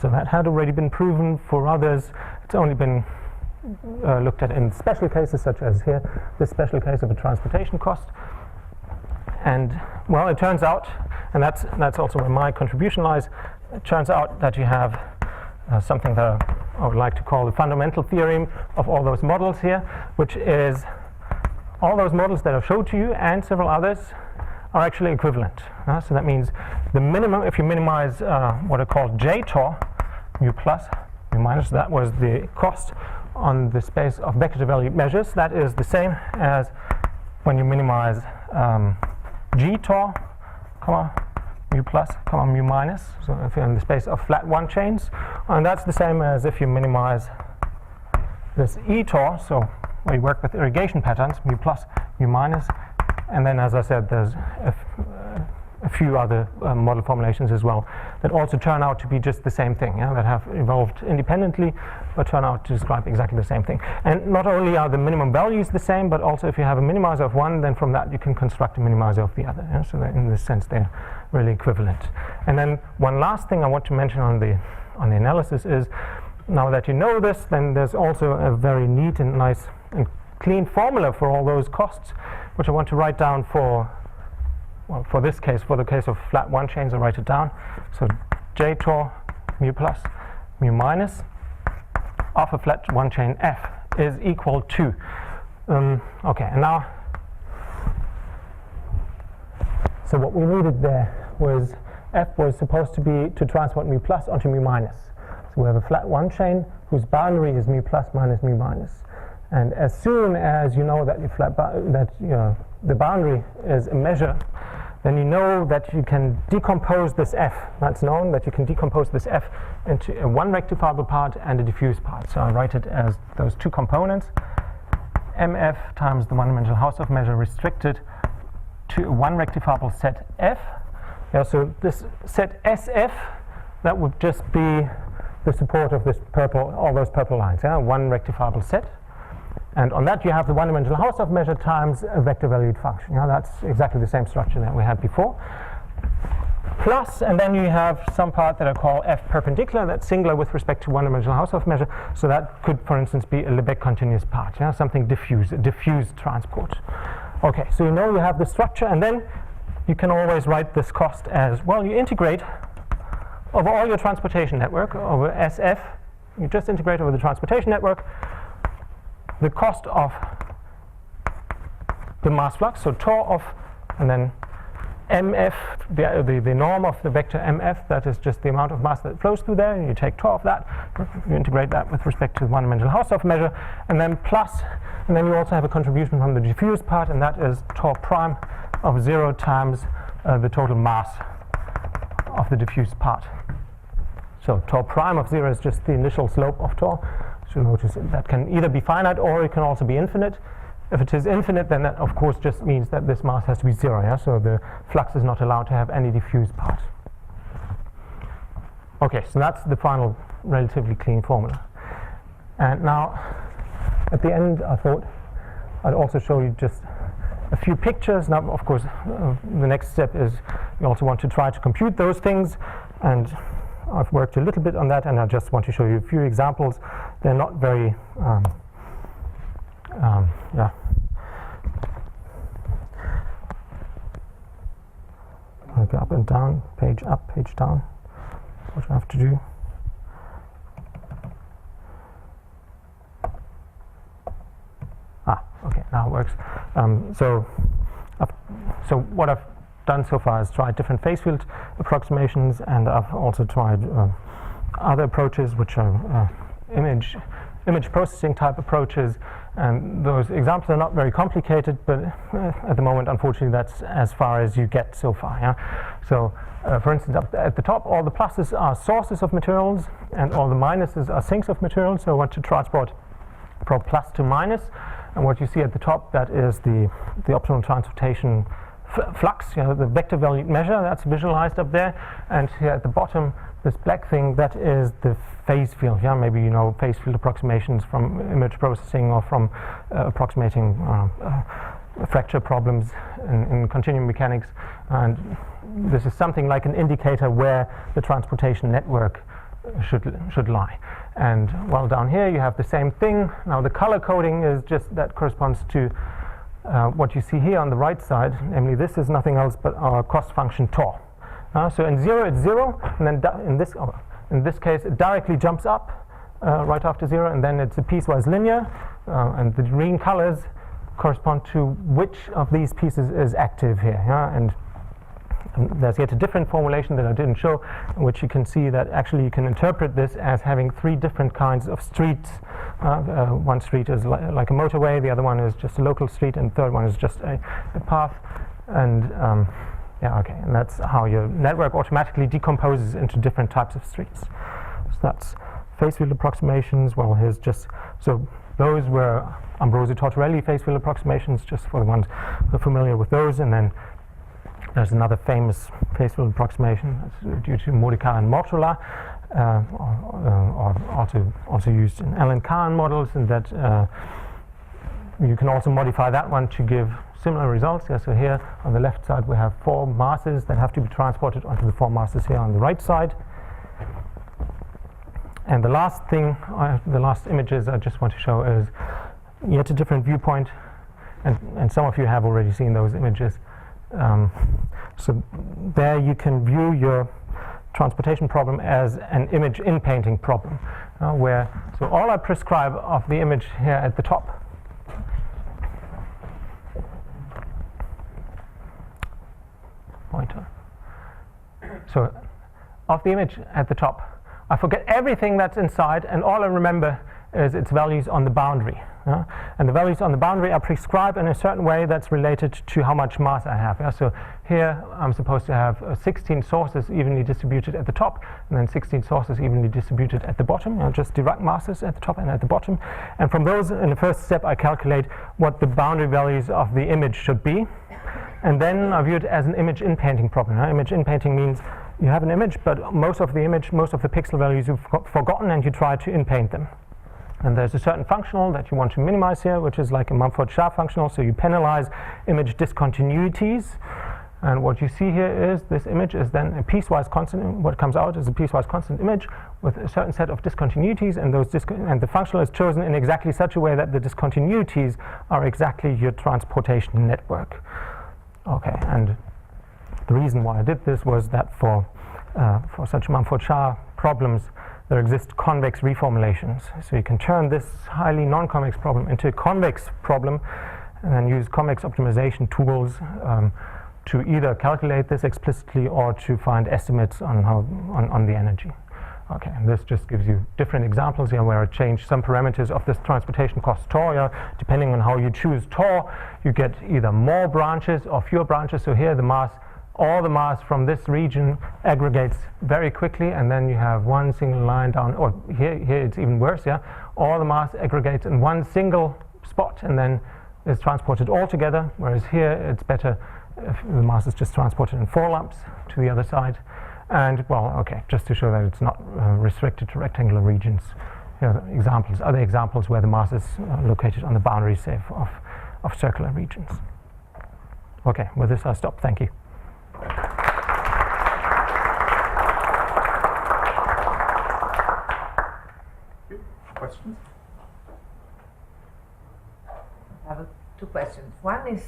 so that had already been proven. For others, it's only been looked at in special cases, such as here, this special case of a transportation cost. And well, it turns out, and that's also where my contribution lies, it turns out that you have something that I would like to call the fundamental theorem of all those models here, which is all those models that I've showed to you and several others are actually equivalent. So that means the minimum, if you minimize what are called J tau, mu plus, mu minus, that was the cost on the space of vector valued measures. That is the same as when you minimize G tau, comma, mu plus, comma, mu minus. So if you're in the space of flat one chains, and that's the same as if you minimize this E tau. So where you work with irrigation patterns, mu plus, mu minus. And then, as I said, there's a few other model formulations as well that also turn out to be just the same thing, that have evolved independently but turn out to describe exactly the same thing. And not only are the minimum values the same, but also if you have a minimizer of one, then from that you can construct a minimizer of the other. So that in this sense they're really equivalent. And then one last thing I want to mention on the analysis is, now that you know this, then there's also a very neat and nice and clean formula for all those costs, which I want to write down for, well, for this case, for the case of flat one chains, I write it down. So J tau mu plus mu minus of a flat one chain F is equal to, okay, and now, so what we needed there was F was supposed to be to transport mu plus onto mu minus. So we have a flat one chain whose boundary is mu plus minus mu minus. And as soon as you know that the boundary is a measure, then you know that you can decompose this F. That's known that you can decompose this F into a one rectifiable part and a diffuse part. So I write it as those two components, MF times the one-dimensional Hausdorff measure restricted to a one rectifiable set F. Yeah, so this set SF, that would just be the support of this purple, all those purple lines, one rectifiable set. And on that you have the one-dimensional Hausdorff measure times a vector valued function. That's exactly the same structure that we had before. Plus, and then you have some part that I call F perpendicular, that's singular with respect to one-dimensional Hausdorff measure. So that could, for instance, be a Lebesgue continuous part, something diffuse, a diffuse transport. Okay, so you know you have the structure, and then you can always write this cost as, well, you integrate over all your transportation network, over SF, you just integrate over the transportation network, the cost of the mass flux, so tau of, and then mf, the norm of the vector mf, that is just the amount of mass that flows through there, and you take tau of that, you integrate that with respect to the one-dimensional Hausdorff measure, and then plus, and then you also have a contribution from the diffuse part, and that is tau prime of 0 times the total mass of the diffuse part. So tau prime of 0 is just the initial slope of tau. So notice that can either be finite or it can also be infinite. If it is infinite, then that of course just means that this mass has to be 0, so the flux is not allowed to have any diffuse part. Okay, so that's the final relatively clean formula. And now, at the end, I thought I'd also show you just a few pictures. Now, of course, the next step is you also want to try to compute those things, and I've worked a little bit on that, and I just want to show you a few examples. They're not very, yeah. I'll go up and down, page up, page down. What do I have to do? Okay, now it works. So what I've done so far is tried different phase field approximations, and I've also tried other approaches, which are image processing type approaches. And those examples are not very complicated, but at the moment, unfortunately, that's as far as you get so far. Yeah? So, for instance, up at the top, all the pluses are sources of materials, and all the minuses are sinks of materials. So I want to transport from plus to minus. And what you see at the top, that is the optimal transportation flux, the vector valued measure that's visualized up there. And here at the bottom, this black thing, that is the phase field. Yeah, maybe you know phase field approximations from image processing or from approximating fracture problems in continuum mechanics. And this is something like an indicator where the transportation network should lie. And well, down here you have the same thing. Now the color coding is just that corresponds to what you see here on the right side. Namely, this is nothing else but our cost function tau. So in 0 it's 0, and then in this case it directly jumps up right after 0, and then it's a piecewise linear, and the green colors correspond to which of these pieces is active here. And there's yet a different formulation that I didn't show, in which you can see that actually you can interpret this as having three different kinds of streets. One street is like a motorway, the other one is just a local street, and the third one is just a path. And yeah, okay, and that's how your network automatically decomposes into different types of streets. So that's phase field approximations. Well, here's just, so those were Ambrosi-Tortorelli phase field approximations, just for the ones who are familiar with those. And then there's another famous phase field approximation that's due to Modica and Mortola, or also used in Alan Kahn models, and that you can also modify that one to give similar results. Yeah, so here on the left side we have 4 masses that have to be transported onto the 4 masses here on the right side. And the last thing, the last images I just want to show is yet a different viewpoint, and some of you have already seen those images. So there you can view your transportation problem as an image in-painting problem, where, so all I prescribe of the image here at the top pointer. So of the image at the top, I forget everything that's inside, and all I remember is its values on the boundary. And the values on the boundary are prescribed in a certain way that's related to how much mass I have. So here I'm supposed to have 16 sources evenly distributed at the top, and then 16 sources evenly distributed at the bottom, just Dirac masses at the top and at the bottom. And from those, in the first step, I calculate what the boundary values of the image should be. And then I view it as an image in-painting problem. Image in-painting means you have an image, but most of the pixel values you've forgotten, and you try to in-paint them. And there's a certain functional that you want to minimize here, which is like a Mumford-Shah functional. So you penalize image discontinuities. And what you see here is this image is then a piecewise constant. What comes out is a piecewise constant image with a certain set of discontinuities, and those and the functional is chosen in exactly such a way that the discontinuities are exactly your transportation network. Okay, and the reason why I did this was that for such Mumford-Shah problems, there exist convex reformulations. So you can turn this highly non-convex problem into a convex problem, and then use convex optimization tools to either calculate this explicitly or to find estimates on the energy. Okay, and this just gives you different examples here where I change some parameters of this transportation cost tau. Depending on how you choose tau, you get either more branches or fewer branches. So here all the mass from this region aggregates very quickly, and then you have one single line down, or here it's even worse, all the mass aggregates in one single spot and then is transported all together, whereas here it's better if the mass is just transported in 4 lumps to the other side. And well, okay, just to show that it's not restricted to rectangular regions, here are examples, other examples where the mass is located on the boundary, say, of circular regions. Okay, with this I stop. Thank you. Questions? I have two questions. One is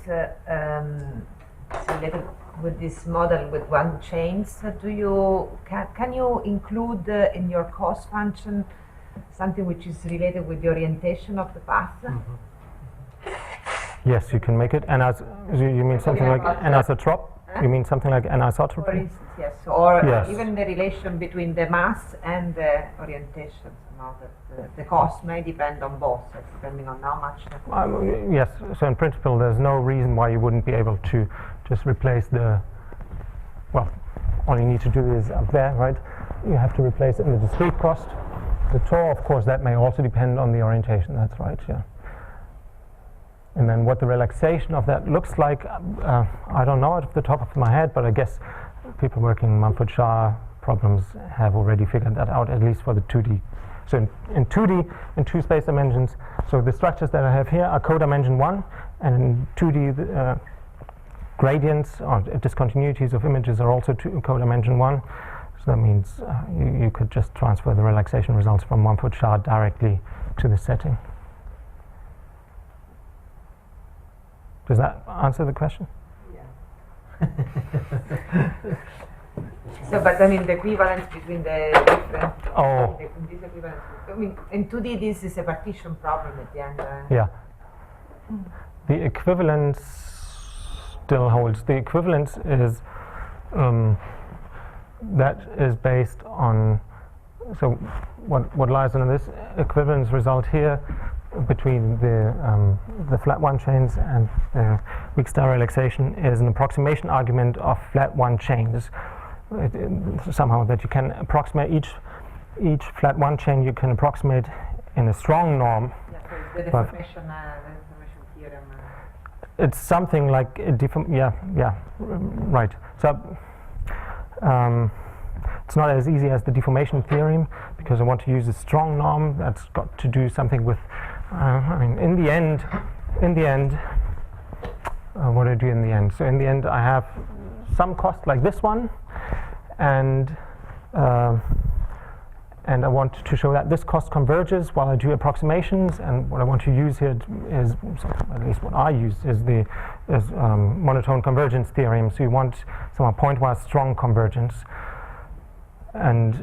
related with this model with one chains. Can you include in your cost function something which is related with the orientation of the path? Yes, you can make it. And as you mean something like anisotrope? You mean something like anisotropy? For instance, yes. Or Yes. even the relation between the mass and the orientation. The cost may depend on both, so depending on how much. Yes, so in principle there's no reason why you wouldn't be able to just replace the, well, all you need to do is up there, right? You have to replace it in the discrete cost. The tau, of course, that may also depend on the orientation, that's right, yeah. And then what the relaxation of that looks like, I don't know off the top of my head, but I guess people working in Mumford-Shah problems have already figured that out, at least for the 2D. So in 2D, in two space dimensions, so the structures that I have here are codimension 1, and in 2D, the gradients or discontinuities of images are also codimension 1. So that means you could just transfer the relaxation results from Mumford-Shah directly to the setting. Does that answer the question? Yeah. So, but I mean, the equivalence between the different. Oh. This equivalence. I mean, in 2D, this is a partition problem at the end. Yeah. The equivalence still holds. The equivalence is that is based on. So, what lies under this equivalence result here between the flat one chains and the weak star relaxation is an approximation argument of flat one chains. Somehow that you can approximate each flat one chain you can approximate in a strong norm. Yeah, so the deformation theorem. It's something like a right. So it's not as easy as the deformation theorem because I want to use a strong norm that's got to do something with. I mean, in the end, what do I do in the end? So in the end, I have some cost like this one, and I want to show that this cost converges while I do approximations. And what I want to use here is, at least what I use, is the monotone convergence theorem. So you want somehow pointwise strong convergence, and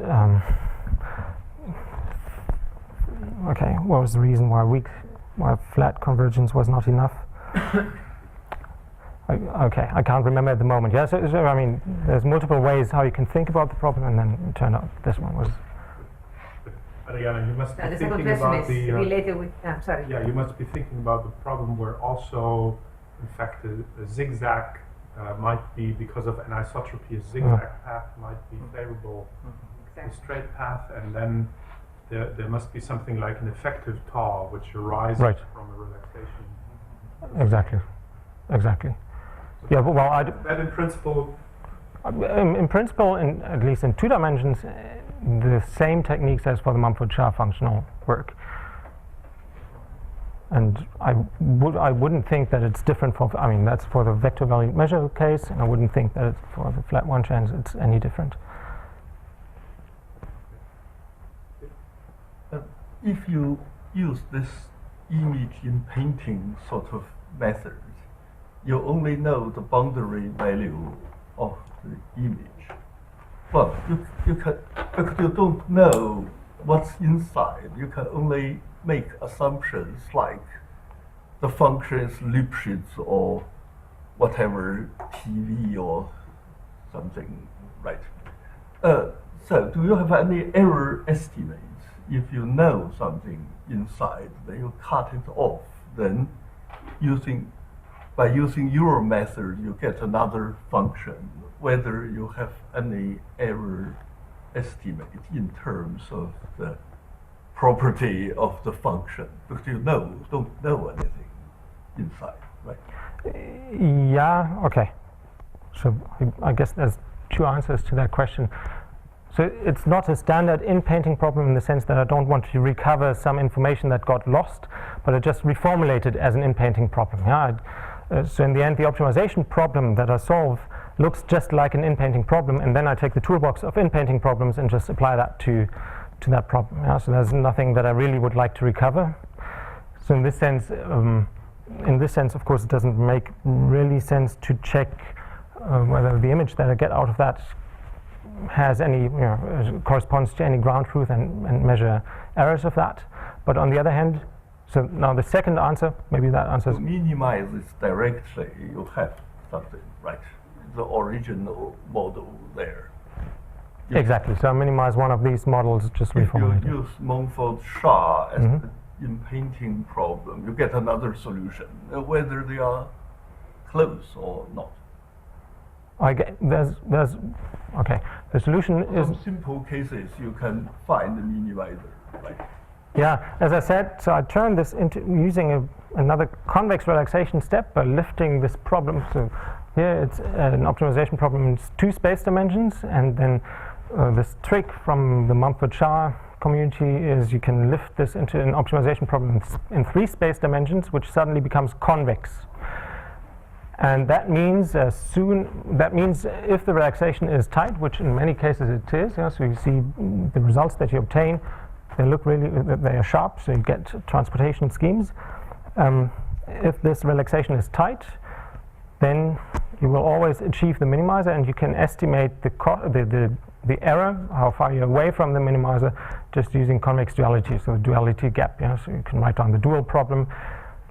okay, what was the reason why flat convergence was not enough? Okay, I can't remember at the moment. Yeah, so I mean, there's multiple ways how you can think about the problem, and then it turned out this one was. But again, you must be The second thinking question about is the. related with. Sorry. Yeah, you must be thinking about the problem where also, in fact, a zigzag might be, because of anisotropy, a zigzag path might be favorable to a straight path, and then there must be something like an effective tau which arises from a relaxation. Exactly. Yeah, but well, that in principle. In principle, at least in 2 dimensions, the same techniques as for the Mumford-Shah functional work. And I wouldn't think that it's different for. I mean, that's for the vector value measure case, and I wouldn't think that it's for the flat one chains it's any different. If you use this image in painting sort of method, you only know the boundary value of the image. Well, you can, because you don't know what's inside, you can only make assumptions like the function is Lipschitz or whatever TV or something, right? So do you have any error estimates? If you know something inside, then you cut it off. Then by using your method, you get another function. Whether you have any error estimate in terms of the property of the function, because you don't know anything inside, right? Yeah. Okay. So I guess there's 2 answers to that question. So it's not a standard in-painting problem in the sense that I don't want to recover some information that got lost, but I just reformulate it as an in-painting problem. Yeah? So in the end, the optimization problem that I solve looks just like an in-painting problem, and then I take the toolbox of in-painting problems and just apply that to that problem. Yeah? So there's nothing that I really would like to recover. So in this sense, of course, it doesn't make really sense to check whether the image that I get out of that has any, corresponds to any ground truth and measure errors of that. But on the other hand, so now the second answer, maybe that answers. To minimize this directly, you have something, right? The original model there. Exactly. So I minimize one of these models, just reformulate If you use Montfort-Shaw as the in-painting problem, you get another solution, whether they are close or not. There's okay. The solution is Some simple cases you can find the minimizer, right? yeah. As I said, so I turn this into using another convex relaxation step by lifting this problem. So here it's an optimization problem in 2 space dimensions, and then this trick from the Montfort-Shaw community is you can lift this into an optimization problem in 3 space dimensions, which suddenly becomes convex. And that means if the relaxation is tight, which in many cases it is, so you see the results that you obtain, they look really, they are sharp, so you get transportation schemes. If this relaxation is tight, then you will always achieve the minimizer, and you can estimate the error, how far you're away from the minimizer, just using convex duality, so the duality gap. So you can write down the dual problem,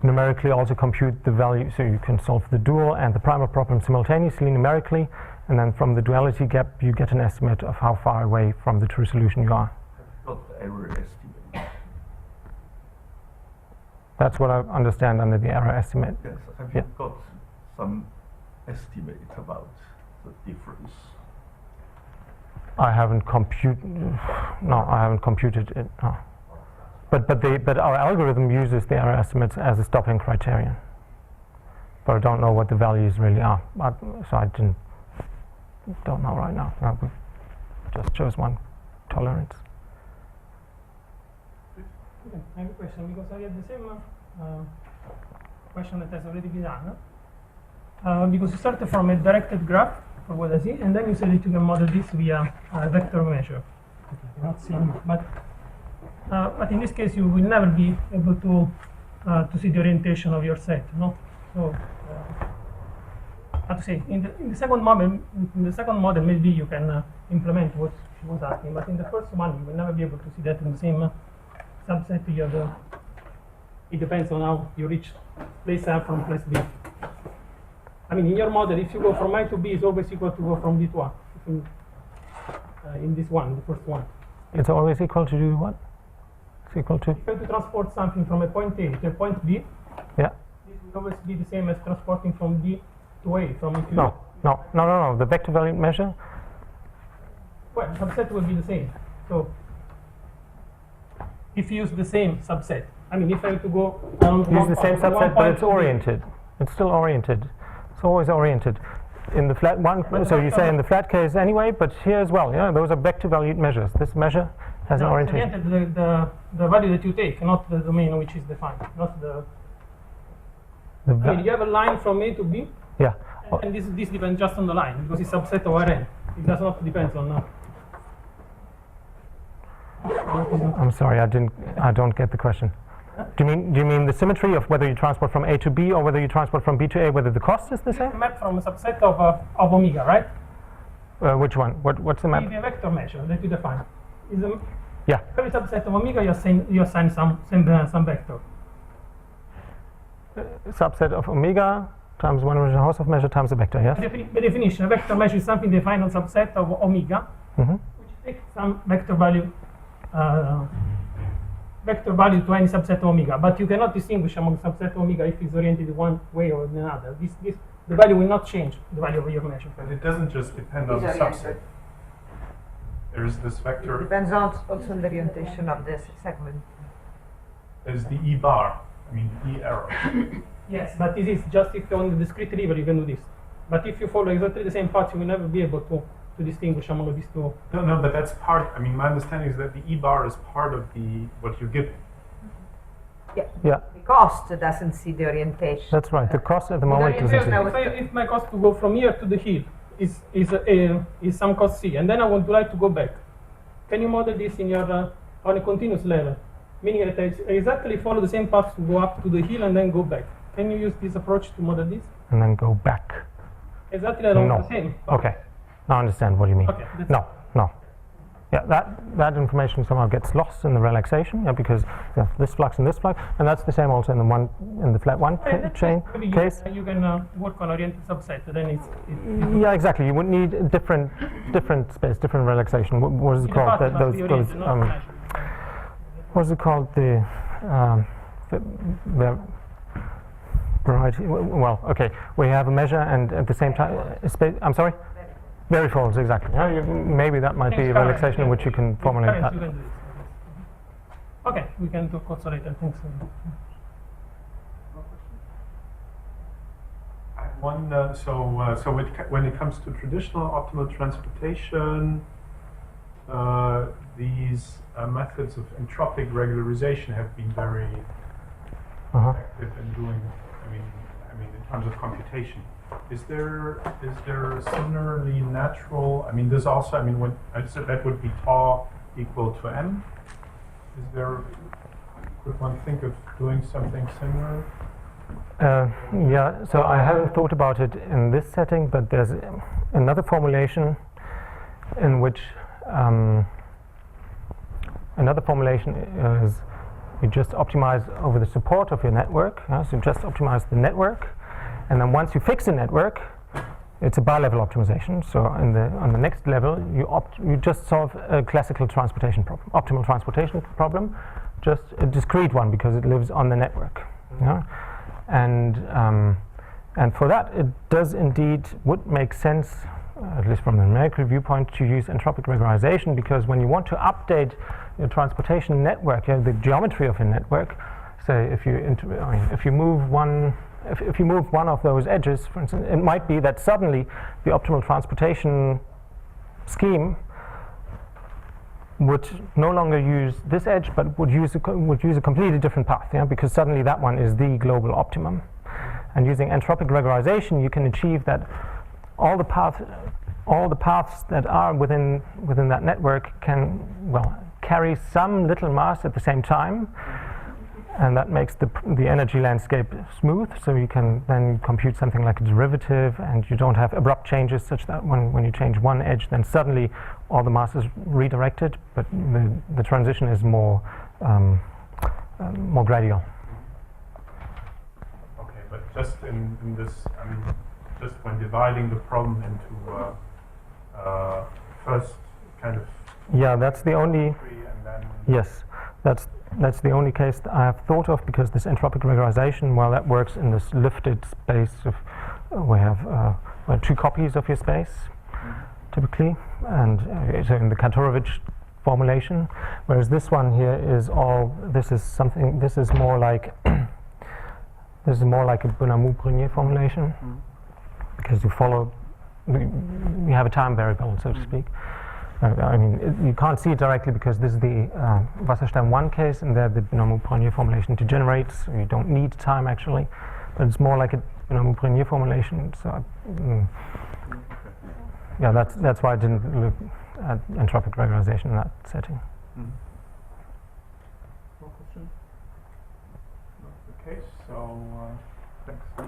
numerically also compute the value, so you can solve the dual and the primal problem simultaneously numerically, and then from the duality gap you get an estimate of how far away from the true solution you are. Got the error estimate. That's what I understand under the error estimate. Yes, have you got some estimate about the difference? I haven't computed it. No. But our algorithm uses the error estimates as a stopping criterion. But I don't know what the values really are. So I don't know right now. We just chose one tolerance. Okay, I have a question because I have the same question that has already been done. Because you started from a directed graph for what I see, and then you said that you can model this via a vector measure. Okay, not seen, but in this case you will never be able to see the orientation of your set, no? So, how to say, in the second model, maybe you can implement what she was asking, but in the first one you will never be able to see that in the same subset. You have it depends on how you reach place A from place B. I mean, in your model, if you go from A to B, it's always equal to go from B to A. In this one, the first one. It's always equal to do what? It's equal to? If you have to transport something from a point A to a point B, yeah. This will always be the same as transporting from B to A. No. The vector value measure? Well, subset will be the same. So, if you use the same subset, I mean, if I have to go use the same subset, but it's oriented. It's still oriented. It's always oriented. In the flat one, so you say in the flat case anyway, but here as well. Yeah, those are vector valued measures. This measure has an orientation. The value that you take, not the domain which is defined, not the. I mean, you have a line from A to B. Yeah. And this depends just on the line because it's subset of Rn. It does not depend on. I'm sorry, I don't get the question. Do you mean the symmetry of whether you transport from A to B or whether you transport from B to A, whether the cost is the same? Map from a subset of omega, right? Which one? What's the map? The vector measure that you define. Yeah. Every subset of omega you assign some vector. Subset of omega times 1 original house of measure times a vector, yes? By definition, a vector measure is something defined on subset of omega, which takes some vector value to any subset of omega, but you cannot distinguish among subset of omega if it's oriented one way or another. The value will not change the value of your measure. And it doesn't just depend on the subset. There's this vector. It depends also on the orientation of this segment. There's the E bar, E arrow. Yes, but this is just if on the discrete level you can do this. But if you follow exactly the same path, you will never be able to to distinguish among these two. No, but that's part. I mean, my understanding is that the E bar is part of the what you give. Yeah, The cost doesn't see the orientation. that's right. The cost at the Well, moment the doesn't orientation see. I was If my cost to go from here to the hill is some cost C, and then I would like to go back, can you model this in your on a continuous level, meaning that I exactly follow the same path to go up to the hill and then go back? Can you use this approach to model this? And then go back. Exactly along No. the same. Okay, now I understand what you mean. Okay. that's- No. Yeah, that information somehow gets lost in the relaxation, yeah, because you have this flux and this flux, and that's the same also in the flat one chain Maybe case. you can work on oriented subset, then it's Yeah, exactly. You would need a different space, different relaxation. What is it called? What is it called? The variety. Well, okay. We have a measure and at the same time, I'm sorry. Very folds, exactly. Yeah, maybe that might be a relaxation in which you can formulate that. Okay, we can talk also later. Thanks. One, when it comes to traditional optimal transportation, these methods of entropic regularization have been very effective in doing. I mean, in terms of computation, is there a similarly natural? I mean, there's also. I mean, when I said that would be tau equal to m. Is there? Could one think of doing something similar? Yeah, so I haven't thought about it in this setting, but there's another formulation in which is you just optimize over the support of your network. So you just optimize the network, and then once you fix the network, it's a bar-level optimization. So on the next level, you just solve a classical transportation problem, optimal transportation problem, just a discrete one because it lives on the network. Yeah? And for that, it does indeed would make sense, at least from the numerical viewpoint, to use entropic regularization, because when you want to update your transportation network, the geometry of your network, say if you move one of those edges, for instance, it might be that suddenly the optimal transportation scheme would no longer use this edge, but would use a completely different path, because suddenly that one is the global optimum. And using entropic regularization, you can achieve that all the paths that are within that network can carry some little mass at the same time, and that makes the energy landscape smooth. So you can then compute something like a derivative, and you don't have abrupt changes such that when you change one edge, then suddenly all the mass is redirected, but the transition is more gradual. Okay, but just in this, I mean, just when dividing the problem into first kind of that's the only. and then Yes, that's the only case that I have thought of, because this entropic regularization, that works in this lifted space of we have two copies of your space typically, and so in the Kantorovich formulation, whereas this one here is this is more like a Bonamou-Brunier formulation, because you have a time variable, so to speak. I mean, you can't see it directly because this is the Wasserstein 1 case, and there the Bonamou-Brunier formulation degenerates. So you don't need time actually, but it's more like a Bonamou-Brunier formulation. So, that's why I didn't look at entropic regularization in that setting. more questions? Not the case. So thanks to